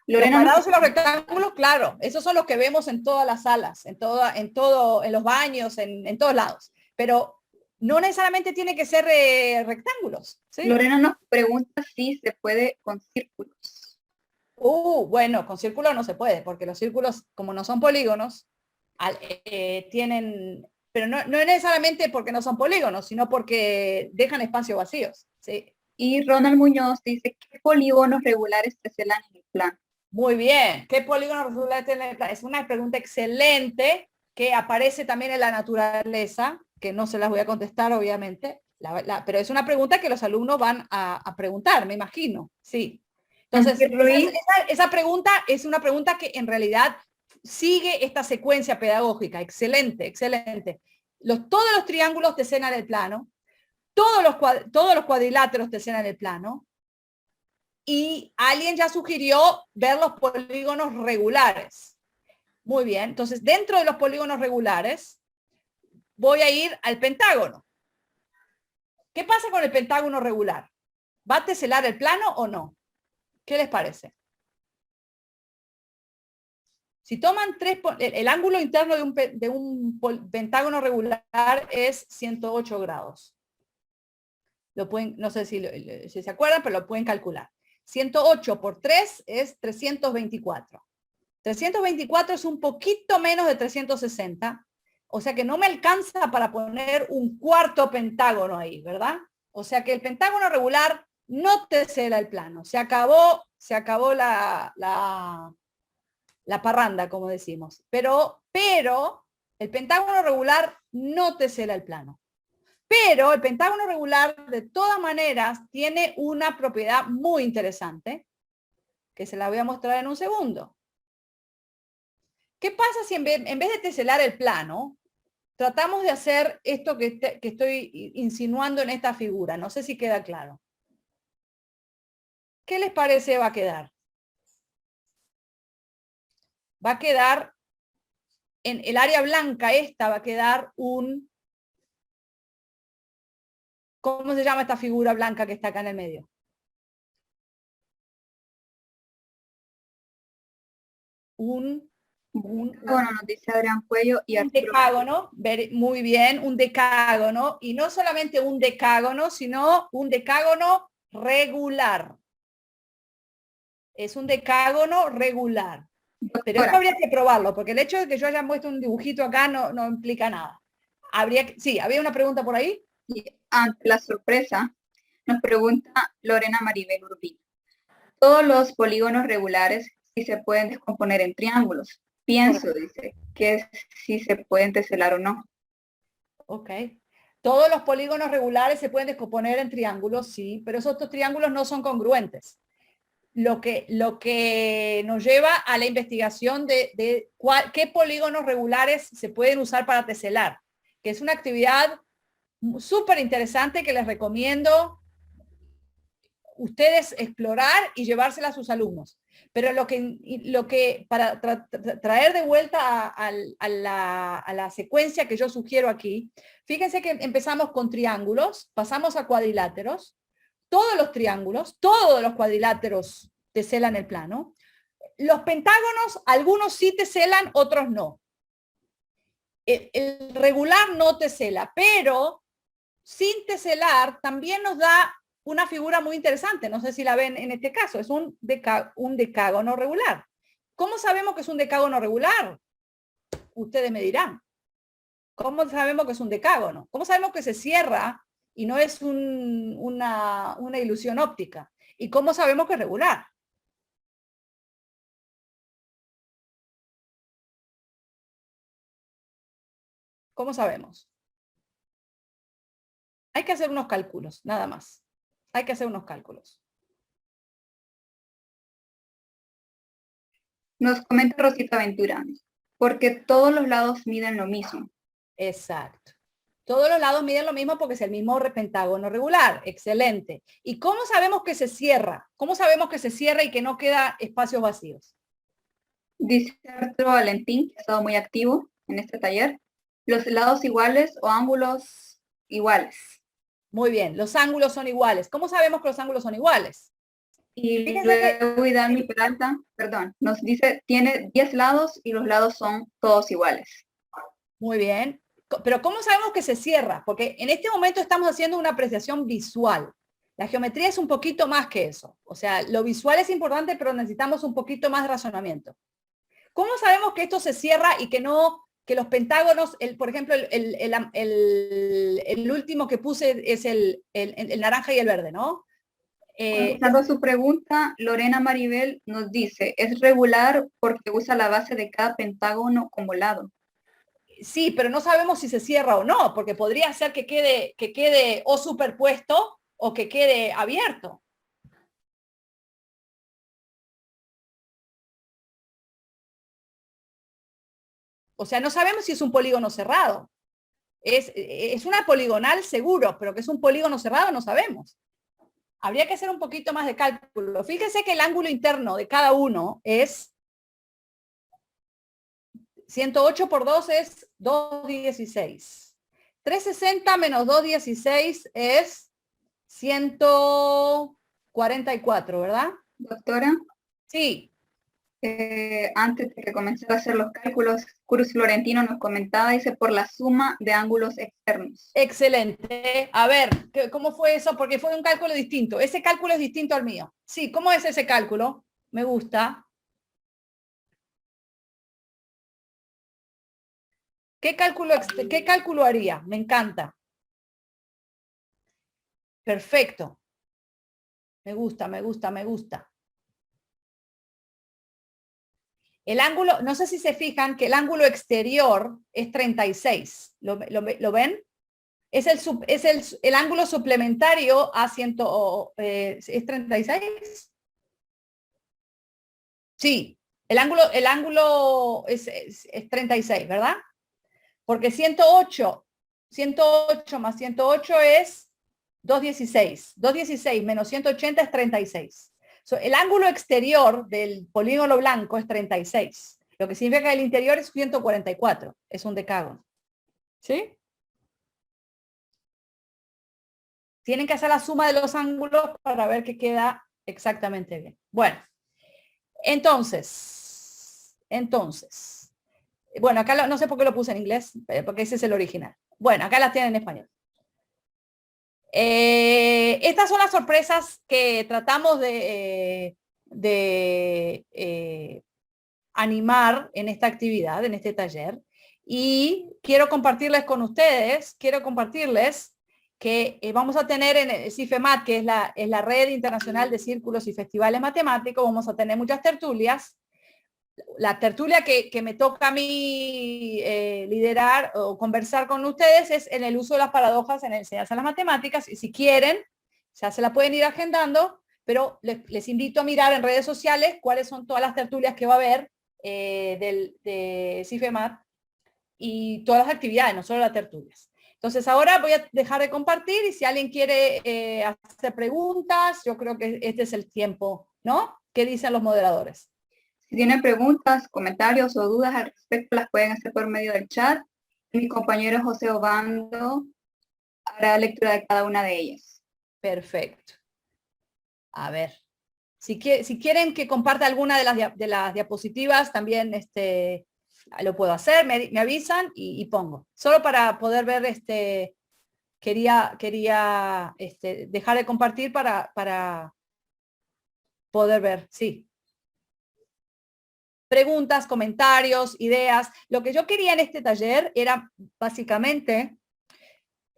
Lorena, los cuadrados y los rectángulos, claro. Esos son los que vemos en todas las salas, en los baños, en todos lados. Pero no necesariamente tiene que ser rectángulos. ¿Sí? Lorena nos pregunta si se puede con círculos. Bueno, con círculos no se puede, porque los círculos, como no son polígonos, tienen, pero no es necesariamente porque no son polígonos, sino porque dejan espacios vacíos. ¿Sí? Y Ronald Muñoz dice, ¿qué polígonos regulares teselan en el plano? Muy bien, ¿qué polígonos regulares teselan en el plano? Es una pregunta excelente que aparece también en la naturaleza, que no se las voy a contestar, obviamente, pero es una pregunta que los alumnos van a preguntar, me imagino. Sí. Entonces, esa pregunta es una pregunta que en realidad sigue esta secuencia pedagógica. Excelente, excelente. Todos los triángulos teselan el plano, todos los cuadriláteros teselan el plano, y alguien ya sugirió ver los polígonos regulares. Muy bien, entonces dentro de los polígonos regulares voy a ir al pentágono. ¿Qué pasa con el pentágono regular? ¿Va a teselar el plano o no? ¿Qué les parece? Si toman el ángulo interno de un pentágono regular es 108 grados. No sé si se acuerdan, pero lo pueden calcular. 108 por 3 es 324. 324 es un poquito menos de 360. O sea que no me alcanza para poner un cuarto pentágono ahí, ¿verdad? O sea que el pentágono regular no tesela el plano. Se acabó la parranda, como decimos. Pero el pentágono regular no tesela el plano. Pero el pentágono regular, de todas maneras, tiene una propiedad muy interesante, que se la voy a mostrar en un segundo. ¿Qué pasa si en vez de teselar el plano, tratamos de hacer esto que estoy insinuando en esta figura? No sé si queda claro. ¿Qué les parece va a quedar? Va a quedar, en el área blanca esta, va a quedar ¿cómo se llama esta figura blanca que está acá en el medio? Un decágono, nos dice Adrián Cuello y un decágono, muy bien, un decágono, y no solamente un decágono, sino un decágono regular. Es un decágono regular. Pero eso habría que probarlo, porque el hecho de que yo haya puesto un dibujito acá no implica nada. Sí, había una pregunta por ahí. Y ante la sorpresa, nos pregunta Lorena Maribel Urbina. Todos los polígonos regulares sí se pueden descomponer en triángulos. Pienso, dice, que si se pueden teselar o no. Ok. Todos los polígonos regulares se pueden descomponer en triángulos, sí, pero esos otros triángulos no son congruentes. Lo que nos lleva a la investigación de qué polígonos regulares se pueden usar para teselar, que es una actividad súper interesante que les recomiendo ustedes explorar y llevársela a sus alumnos. Pero lo que para traer de vuelta a la secuencia que yo sugiero aquí, fíjense que empezamos con triángulos, pasamos a cuadriláteros, todos los cuadriláteros teselan el plano. Los pentágonos, algunos sí teselan, otros no. El regular no tesela, pero sin teselar también nos da una figura muy interesante. No sé si la ven en este caso. Es un decágono regular. ¿Cómo sabemos que es un decágono regular? Ustedes me dirán. ¿Cómo sabemos que es un decágono? ¿Cómo sabemos que se cierra y no es una ilusión óptica? ¿Y cómo sabemos que es regular? ¿Cómo sabemos? Hay que hacer unos cálculos, nada más. Hay que hacer unos cálculos. Nos comenta Rosita Ventura, porque todos los lados miden lo mismo. Exacto. Todos los lados miden lo mismo porque es el mismo pentágono regular. Excelente. ¿Y cómo sabemos que se cierra? ¿Cómo sabemos que se cierra y que no queda espacios vacíos? Dice Arturo Valentín, que ha estado muy activo en este taller. Los lados iguales o ángulos iguales. Muy bien, los ángulos son iguales. ¿Cómo sabemos que los ángulos son iguales? Y luego Idalmi Peralta, perdón, nos dice, tiene 10 lados y los lados son todos iguales. Muy bien. Pero ¿cómo sabemos que se cierra? Porque en este momento estamos haciendo una apreciación visual. La geometría es un poquito más que eso. O sea, lo visual es importante, pero necesitamos un poquito más de razonamiento. ¿Cómo sabemos que esto se cierra y que no, que los pentágonos, por ejemplo, el último que puse es el naranja y el verde, ¿no? Contestando su pregunta, Lorena Maribel nos dice, es regular porque usa la base de cada pentágono como lado. Sí, pero no sabemos si se cierra o no, porque podría ser que quede o superpuesto o que quede abierto. O sea, no sabemos si es un polígono cerrado. Es una poligonal seguro, pero que es un polígono cerrado no sabemos. Habría que hacer un poquito más de cálculo. Fíjense que el ángulo interno de cada uno es 108 por 2 es 216. 360 menos 216 es 144, ¿verdad? Doctora. Sí. Antes de que comenzara a hacer los cálculos, Cruz Florentino nos comentaba, dice, por la suma de ángulos externos. Excelente. A ver, ¿cómo fue eso? Porque fue un cálculo distinto. Ese cálculo es distinto al mío. Sí, ¿cómo es ese cálculo? Me gusta. ¿Qué cálculo haría? Me encanta. Perfecto. Me gusta, me gusta, me gusta. El ángulo, no sé si se fijan que el ángulo exterior es 36. ¿Lo ven? Es el ángulo suplementario a 100, ¿es 36? Sí, el ángulo es 36, ¿verdad? Porque 108 más 108 es 216. 216 menos 180 es 36. El ángulo exterior del polígono blanco es 36. Lo que significa que el interior es 144. Es un decágono. ¿Sí? Tienen que hacer la suma de los ángulos para ver que queda exactamente bien. Bueno, entonces, bueno, acá no sé por qué lo puse en inglés, porque ese es el original. Bueno, acá las tienen en español. Estas son las sorpresas que tratamos de animar en esta actividad, en este taller. Y quiero compartirles con ustedes, que vamos a tener en el CIFEMAT, que es la Red Internacional de Círculos y Festivales Matemáticos, vamos a tener muchas tertulias. La tertulia que me toca a mí liderar o conversar con ustedes es en el uso de las paradojas en la enseñanza de las matemáticas, y si quieren, ya se la pueden ir agendando, pero les invito a mirar en redes sociales cuáles son todas las tertulias que va a haber de CIFEMAT y todas las actividades, no solo las tertulias. Entonces ahora voy a dejar de compartir y si alguien quiere hacer preguntas, yo creo que este es el tiempo, ¿no? ¿Qué dicen los moderadores? Si tienen preguntas, comentarios o dudas al respecto, las pueden hacer por medio del chat. Mi compañero José Obando hará lectura de cada una de ellas. Perfecto. A ver. Si quieren que comparta alguna de las diapositivas, también lo puedo hacer, me avisan y pongo. Solo para poder ver, quería dejar de compartir para poder ver, sí. Preguntas, comentarios, ideas. Lo que yo quería en este taller era básicamente,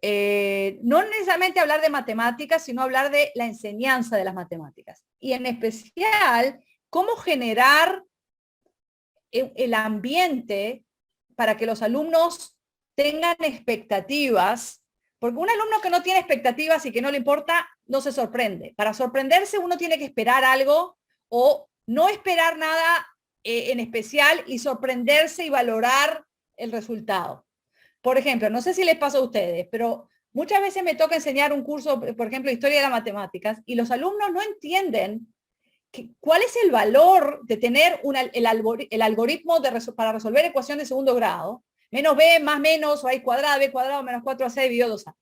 no necesariamente hablar de matemáticas, sino hablar de la enseñanza de las matemáticas. Y en especial, cómo generar el ambiente para que los alumnos tengan expectativas, porque un alumno que no tiene expectativas y que no le importa, no se sorprende. Para sorprenderse uno tiene que esperar algo o no esperar nada en especial y sorprenderse y valorar el resultado. Por ejemplo, no sé si les pasa a ustedes, pero muchas veces me toca enseñar un curso, por ejemplo, Historia de las Matemáticas, y los alumnos no entienden cuál es el valor de tener el algoritmo para resolver ecuaciones de segundo grado, menos b más menos, raíz cuadrada, b cuadrado menos 4ac dividido 2a.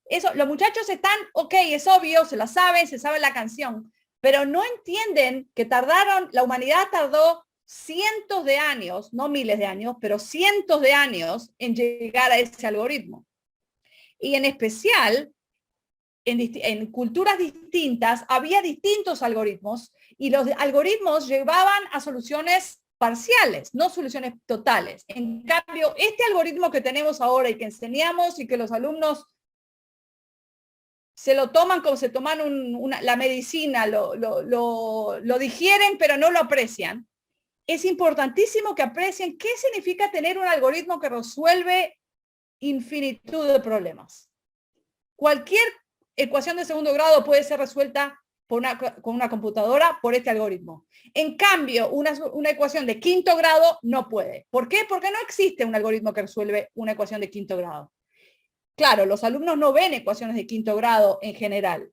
Eso, los muchachos están, ok, es obvio, se la saben, se sabe la canción, pero no entienden que la humanidad tardó cientos de años, no miles de años, pero cientos de años en llegar a ese algoritmo. Y en especial, en culturas distintas, había distintos algoritmos y los algoritmos llevaban a soluciones parciales, no soluciones totales. En cambio, este algoritmo que tenemos ahora y que enseñamos y que los alumnos se lo toman como se toman la medicina, lo digieren pero no lo aprecian, es importantísimo que aprecien qué significa tener un algoritmo que resuelve infinitud de problemas. Cualquier ecuación de segundo grado puede ser resuelta con una computadora por este algoritmo. En cambio, una ecuación de quinto grado no puede. ¿Por qué? Porque no existe un algoritmo que resuelve una ecuación de quinto grado. Claro, los alumnos no ven ecuaciones de quinto grado en general,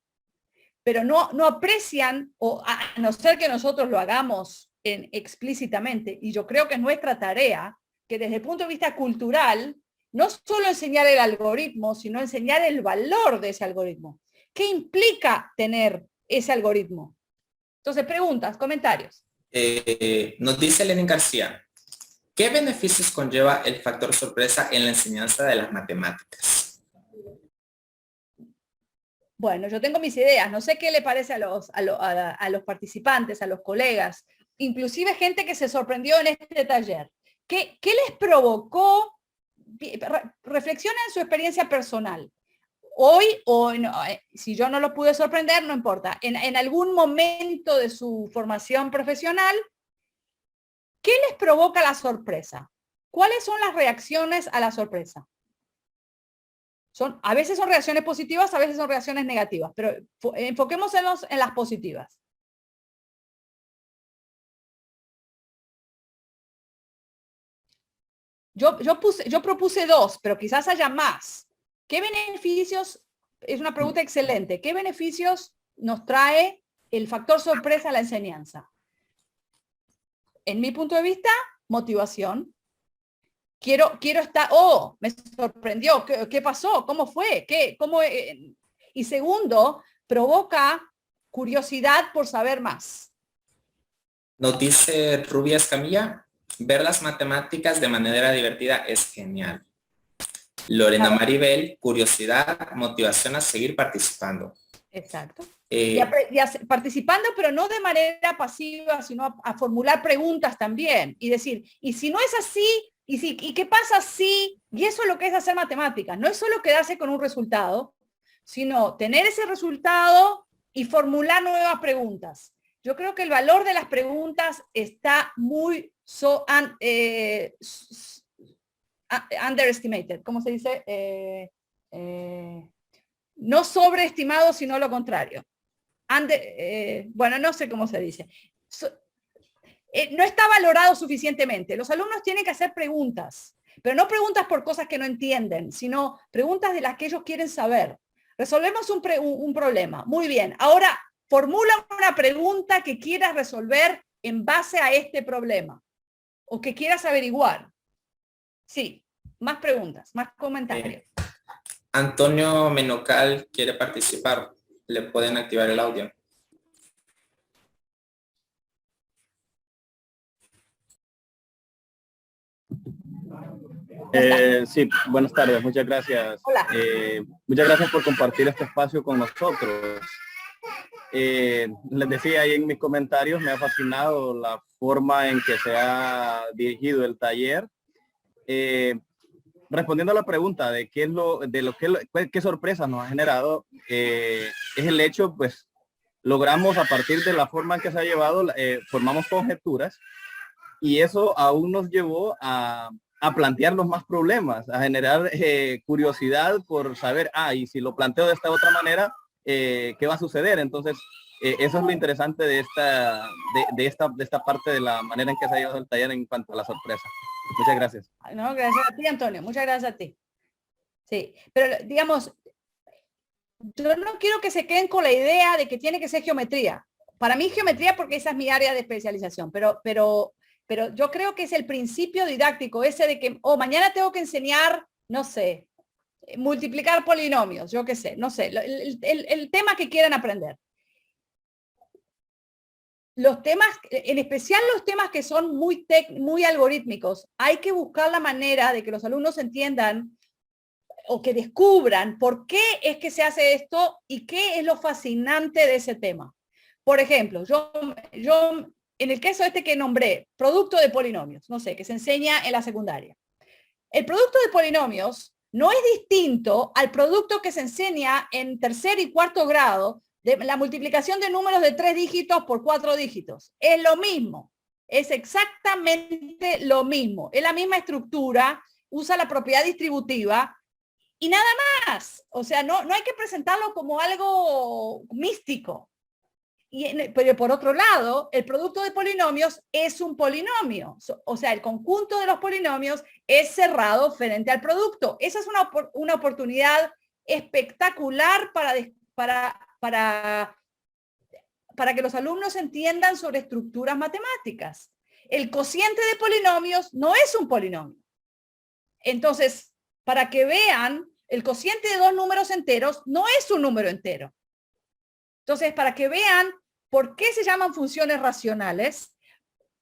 pero no aprecian, o a no ser que nosotros lo hagamos explícitamente, y yo creo que es nuestra tarea, que desde el punto de vista cultural, no solo enseñar el algoritmo, sino enseñar el valor de ese algoritmo. ¿Qué implica tener ese algoritmo? Entonces, preguntas, comentarios. Nos dice Lenin García, ¿qué beneficios conlleva el factor sorpresa en la enseñanza de las matemáticas? Bueno, yo tengo mis ideas, no sé qué le parece a los participantes, a los colegas, inclusive gente que se sorprendió en este taller. ¿Qué les provocó? Reflexionen en su experiencia personal. Hoy, si yo no lo pude sorprender, no importa. En algún momento de su formación profesional, ¿qué les provoca la sorpresa? ¿Cuáles son las reacciones a la sorpresa? A veces son reacciones positivas, a veces son reacciones negativas, pero enfoquémonos en las positivas. Yo propuse dos, pero quizás haya más. ¿Qué beneficios? Es una pregunta excelente. ¿Qué beneficios nos trae el factor sorpresa a la enseñanza? En mi punto de vista, motivación. Quiero estar, me sorprendió, ¿qué pasó? ¿Cómo fue? Y segundo, provoca curiosidad por saber más. Nos dice Rubia Escamilla, ver las matemáticas de manera divertida es genial. Lorena Maribel, curiosidad, motivación a seguir participando. Exacto. Participando, pero no de manera pasiva, sino a formular preguntas también. Y decir, y si no es así, ¿Y qué pasa si, y eso es lo que es hacer matemáticas, no es solo quedarse con un resultado, sino tener ese resultado y formular nuevas preguntas? Yo creo que el valor de las preguntas está muy underestimated, ¿cómo se dice? No sobreestimado, sino lo contrario. Bueno, no sé cómo se dice. No está valorado suficientemente. Los alumnos tienen que hacer preguntas, pero no preguntas por cosas que no entienden, sino preguntas de las que ellos quieren saber. Resolvemos un problema. Muy bien. Ahora, formula una pregunta que quieras resolver en base a este problema o que quieras averiguar. Sí, más preguntas, más comentarios. Antonio Menocal quiere participar. Le pueden activar el audio. Sí, buenas tardes, muchas gracias. Hola. Muchas gracias por compartir este espacio con nosotros. Les decía ahí en mis comentarios, me ha fascinado la forma en que se ha dirigido el taller. Respondiendo a la pregunta de qué sorpresas nos ha generado, es el hecho, pues, logramos a partir de la forma en que se ha llevado, formamos conjeturas y eso aún nos llevó a plantearnos más problemas, a generar curiosidad por saber, y si lo planteo de esta otra manera, ¿qué va a suceder? Entonces, eso es lo interesante de esta parte de la manera en que se ha llevado el taller en cuanto a la sorpresa. Muchas gracias. No, gracias a ti, Antonio. Muchas gracias a ti. Sí, pero digamos, yo no quiero que se queden con la idea de que tiene que ser geometría. Para mí geometría porque esa es mi área de especialización, pero yo creo que es el principio didáctico ese de que, mañana tengo que enseñar, no sé, multiplicar polinomios, yo qué sé, no sé, el tema que quieran aprender. Los temas, en especial los temas que son muy algorítmicos, hay que buscar la manera de que los alumnos entiendan o que descubran por qué es que se hace esto y qué es lo fascinante de ese tema. Por ejemplo, yo en el caso que nombré, producto de polinomios, no sé, que se enseña en la secundaria. El producto de polinomios no es distinto al producto que se enseña en tercer y cuarto grado de la multiplicación de números de 3 dígitos por 4 dígitos. Es lo mismo, es exactamente lo mismo, es la misma estructura, usa la propiedad distributiva y nada más. O sea, no hay que presentarlo como algo místico. Pero por otro lado, el producto de polinomios es un polinomio. O sea, el conjunto de los polinomios es cerrado frente al producto. Esa es una oportunidad espectacular para que los alumnos entiendan sobre estructuras matemáticas. El cociente de polinomios no es un polinomio. Entonces, para que vean, el cociente de dos números enteros no es un número entero. Entonces, para que vean por qué se llaman funciones racionales,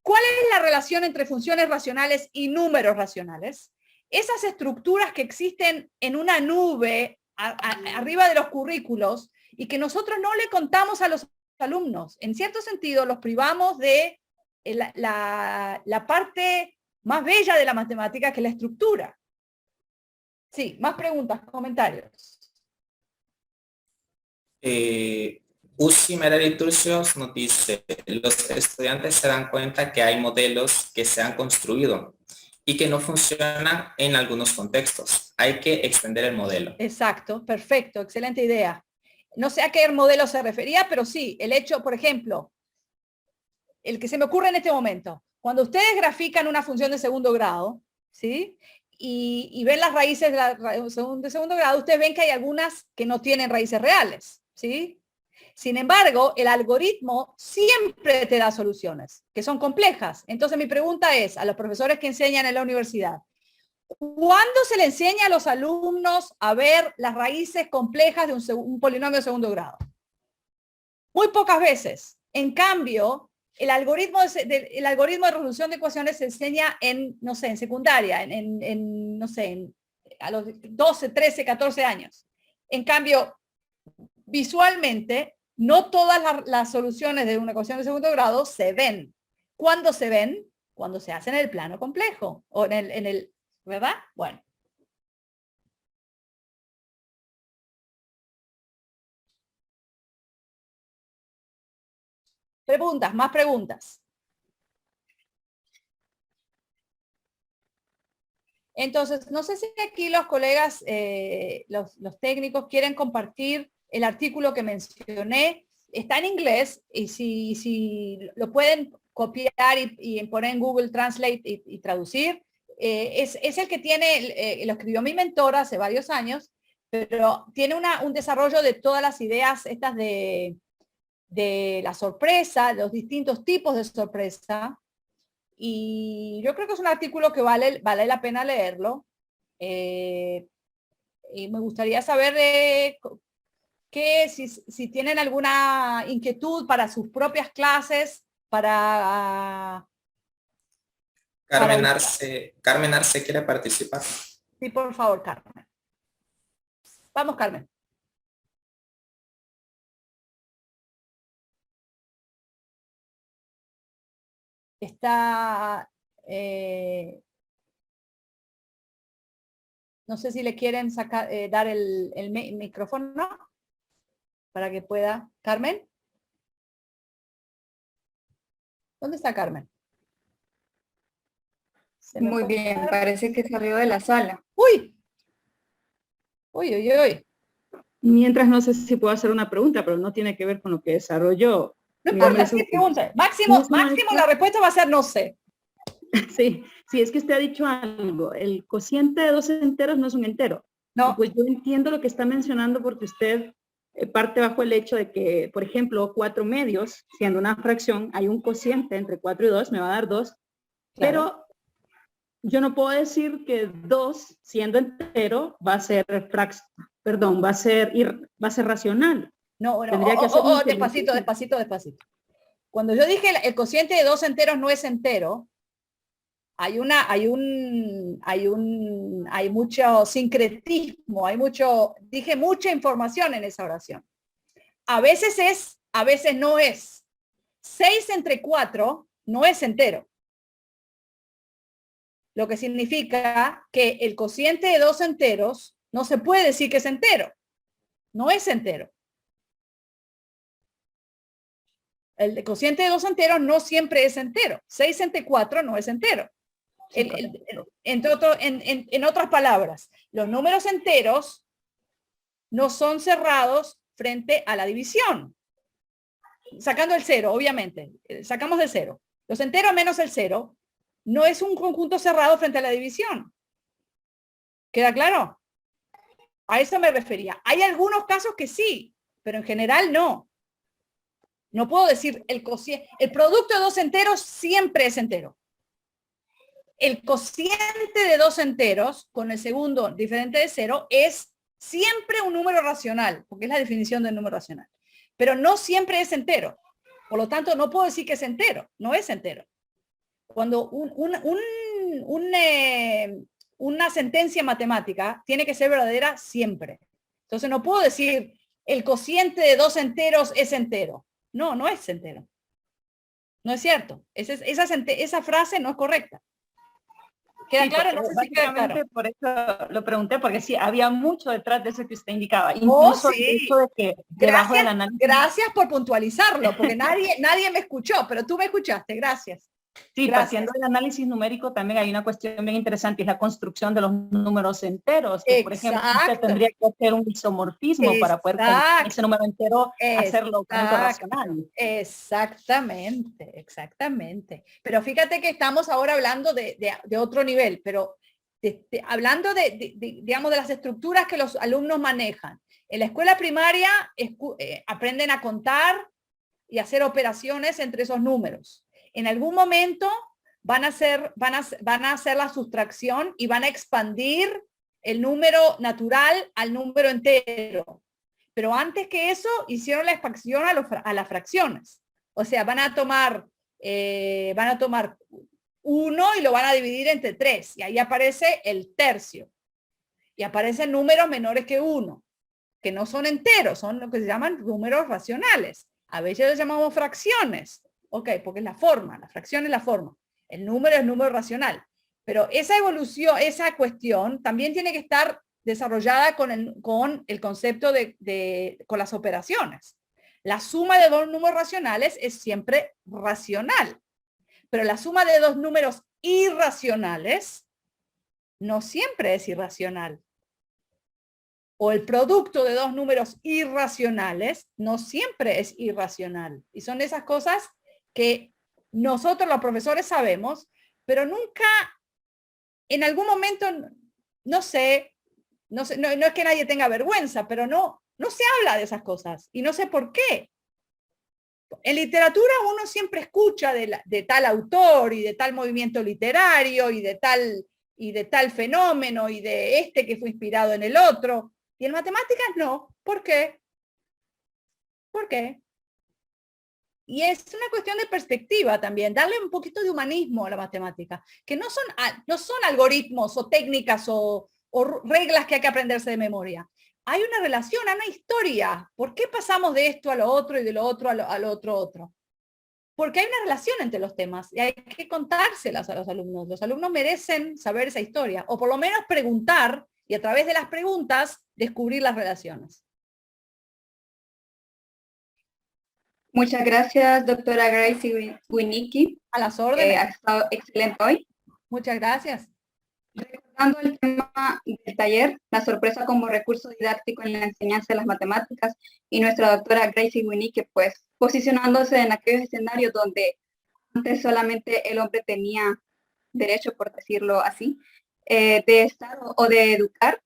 cuál es la relación entre funciones racionales y números racionales, esas estructuras que existen en una nube arriba de los currículos y que nosotros no le contamos a los alumnos. En cierto sentido, los privamos de la parte más bella de la matemática, que es la estructura. Sí, más preguntas, comentarios. Uzi Merari Turcios nos dice, los estudiantes se dan cuenta que hay modelos que se han construido y que no funcionan en algunos contextos. Hay que extender el modelo. Exacto, perfecto, excelente idea. No sé a qué modelo se refería, pero sí, el hecho, por ejemplo, el que se me ocurre en este momento, cuando ustedes grafican una función de segundo grado, ¿sí? Y ven las raíces de segundo grado, ustedes ven que hay algunas que no tienen raíces reales, ¿sí? Sin embargo, el algoritmo siempre te da soluciones, que son complejas. Entonces mi pregunta es, a los profesores que enseñan en la universidad, ¿cuándo se le enseña a los alumnos a ver las raíces complejas de un polinomio de segundo grado? Muy pocas veces. En cambio, el algoritmo de resolución de ecuaciones se enseña en, no sé, en secundaria, no sé, a los 12, 13, 14 años. En cambio, visualmente, no todas las soluciones de una ecuación de segundo grado se ven. ¿Cuándo se ven? cuando se hace en el plano complejo, o en el, ¿verdad? Bueno. Preguntas, más preguntas. Entonces, no sé si aquí los colegas, los técnicos quieren compartir el artículo que mencioné. Está en inglés y si lo pueden copiar y poner en Google Translate y traducir. Es el que tiene, lo escribió mi mentora hace varios años, pero tiene un desarrollo de todas las ideas estas de la sorpresa, los distintos tipos de sorpresa. Y yo creo que es un artículo que vale la pena leerlo. Y me gustaría saber si tienen alguna inquietud para sus propias clases, Carmen Arce quiere participar. Sí, por favor, Carmen. Vamos, Carmen. Está, no sé si le quieren dar el micrófono para que pueda. ¿Carmen? ¿Dónde está Carmen? Muy bien, parece que salió de la sala. ¡Uy! ¡Uy, uy, uy! Mientras no sé si puedo hacer una pregunta, pero no tiene que ver con lo que desarrolló. No importa, sí, pregunta. Máximo, la respuesta va a ser no sé. Sí, es que usted ha dicho algo. El cociente de 2 enteros no es un entero. No. Pues yo entiendo lo que está mencionando porque usted parte bajo el hecho de que, por ejemplo, 4 medios, siendo una fracción, hay un cociente entre 4 y 2, me va a dar 2. Claro. Pero yo no puedo decir que 2, siendo entero, va a ser racional. No, despacito. Cuando yo dije el cociente de 2 enteros no es entero, hay mucho sincretismo, dije mucha información en esa oración. A veces es, a veces no es. 6 entre 4 no es entero. Lo que significa que el cociente de 2 enteros no se puede decir que es entero. No es entero. El cociente de 2 enteros no siempre es entero. 6 entre 4 no es entero. En otras palabras, los números enteros no son cerrados frente a la división. Sacando el 0, obviamente. Sacamos el 0. Los enteros menos el 0 no es un conjunto cerrado frente a la división. ¿Queda claro? A eso me refería. Hay algunos casos que sí, pero en general no. No puedo decir el producto de 2 enteros siempre es entero. El cociente de 2 enteros con el segundo diferente de 0 es siempre un número racional, porque es la definición del número racional. Pero no siempre es entero. Por lo tanto, no puedo decir que es entero. No es entero. Cuando una sentencia matemática tiene que ser verdadera siempre. Entonces no puedo decir el cociente de 2 enteros es entero. No, no es entero. No es cierto. Esa frase no es correcta. ¿Queda claro? No sé si queda claro. Por eso lo pregunté, porque sí, había mucho detrás de eso que usted indicaba. Incluso sí. el hecho de que debajo del análisis... Gracias por puntualizarlo, porque nadie me escuchó, pero tú me escuchaste. Gracias. Sí, partiendo del análisis numérico también hay una cuestión bien interesante, es la construcción de los números enteros. Que, por ejemplo, usted tendría que hacer un isomorfismo para poder con ese número entero hacerlo racional. Exactamente. Pero fíjate que estamos ahora hablando de otro nivel, pero hablando digamos, de las estructuras que los alumnos manejan. En la escuela primaria aprenden a contar y hacer operaciones entre esos números. En algún momento van a hacer la sustracción y van a expandir el número natural al número entero. Pero antes que eso, hicieron la expansión a las fracciones. O sea, van a tomar 1 y lo van a dividir entre 3. Y ahí aparece el tercio. Y aparecen números menores que 1, que no son enteros, son lo que se llaman números racionales. A veces los llamamos fracciones. Ok, porque es la forma, la fracción es la forma. El número es número racional. Pero esa evolución, esa cuestión también tiene que estar desarrollada con el concepto con las operaciones. La suma de dos números racionales es siempre racional, pero la suma de dos números irracionales no siempre es irracional. O el producto de dos números irracionales no siempre es irracional. Y son esas cosas que nosotros los profesores sabemos, pero nunca, en algún momento, no es que nadie tenga vergüenza, pero no se habla de esas cosas y no sé por qué. En literatura uno siempre escucha de tal autor y de tal movimiento literario y de tal fenómeno y de este que fue inspirado en el otro. Y en matemáticas no. ¿Por qué? ¿Por qué? Y es una cuestión de perspectiva también, darle un poquito de humanismo a la matemática, que no son algoritmos o técnicas o reglas que hay que aprenderse de memoria. Hay una relación, hay una historia. ¿Por qué pasamos de esto a lo otro y de lo otro a lo otro? Porque hay una relación entre los temas y hay que contárselas a los alumnos. Los alumnos merecen saber esa historia, o por lo menos preguntar, y a través de las preguntas descubrir las relaciones. Muchas gracias, doctora Gracie Winicki. A las órdenes. Ha estado excelente hoy. Muchas gracias. Recordando el tema del taller, la sorpresa como recurso didáctico en la enseñanza de las matemáticas, y nuestra doctora Gracie Winicki, pues, posicionándose en aquellos escenarios donde antes solamente el hombre tenía derecho, por decirlo así, de estar o de educar.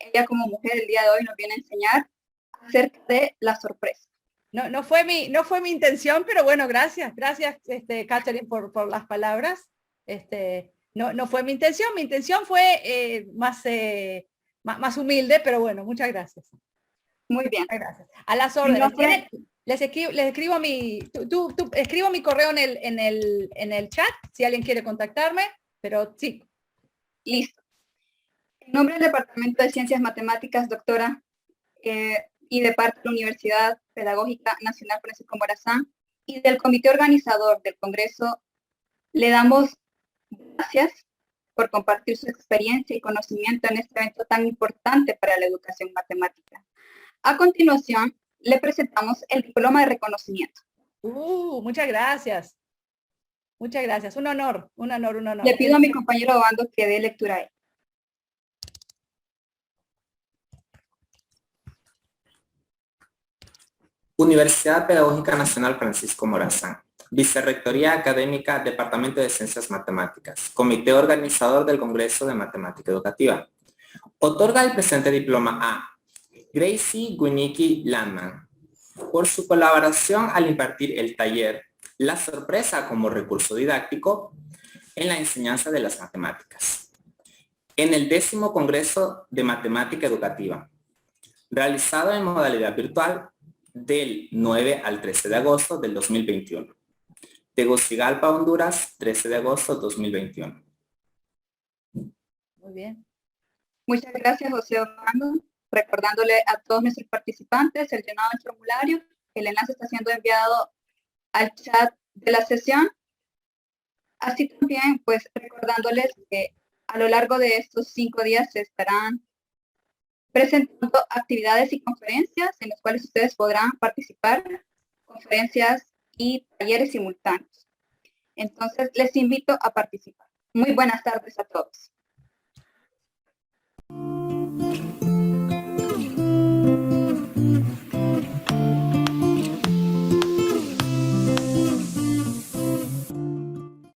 Ella como mujer el día de hoy nos viene a enseñar acerca de la sorpresa. No fue mi intención, pero bueno, gracias, Catherine, por las palabras. No fue mi intención fue más humilde, pero bueno, muchas gracias. Muy bien. Gracias. A las órdenes. Les escribo escribo mi correo en el chat, si alguien quiere contactarme, pero sí. Listo. En nombre del Departamento de Ciencias Matemáticas, doctora, y de parte de la Universidad Pedagógica Nacional Francisco Morazán y del comité organizador del Congreso, le damos gracias por compartir su experiencia y conocimiento en este evento tan importante para la educación matemática. A continuación, le presentamos el diploma de reconocimiento. Muchas gracias. Muchas gracias. Un honor. Le pido a mi compañero Obando que dé lectura a él. Universidad Pedagógica Nacional Francisco Morazán, Vicerrectoría Académica, Departamento de Ciencias Matemáticas, Comité Organizador del Congreso de Matemática Educativa. Otorga el presente diploma a Gracie Winicki Landman por su colaboración al impartir el taller La sorpresa como recurso didáctico en la enseñanza de las matemáticas, en el 10º Congreso de Matemática Educativa, realizado en modalidad virtual del 9 al 13 de agosto del 2021. Tegucigalpa, Honduras, 13 de agosto 2021. Muy bien. Muchas gracias, José Obando. Recordándole a todos nuestros participantes el llenado del formulario. El enlace está siendo enviado al chat de la sesión. Así también, pues, recordándoles que a lo largo de estos 5 días se estarán presentando actividades y conferencias en las cuales ustedes podrán participar, conferencias y talleres simultáneos. Entonces, les invito a participar. Muy buenas tardes a todos.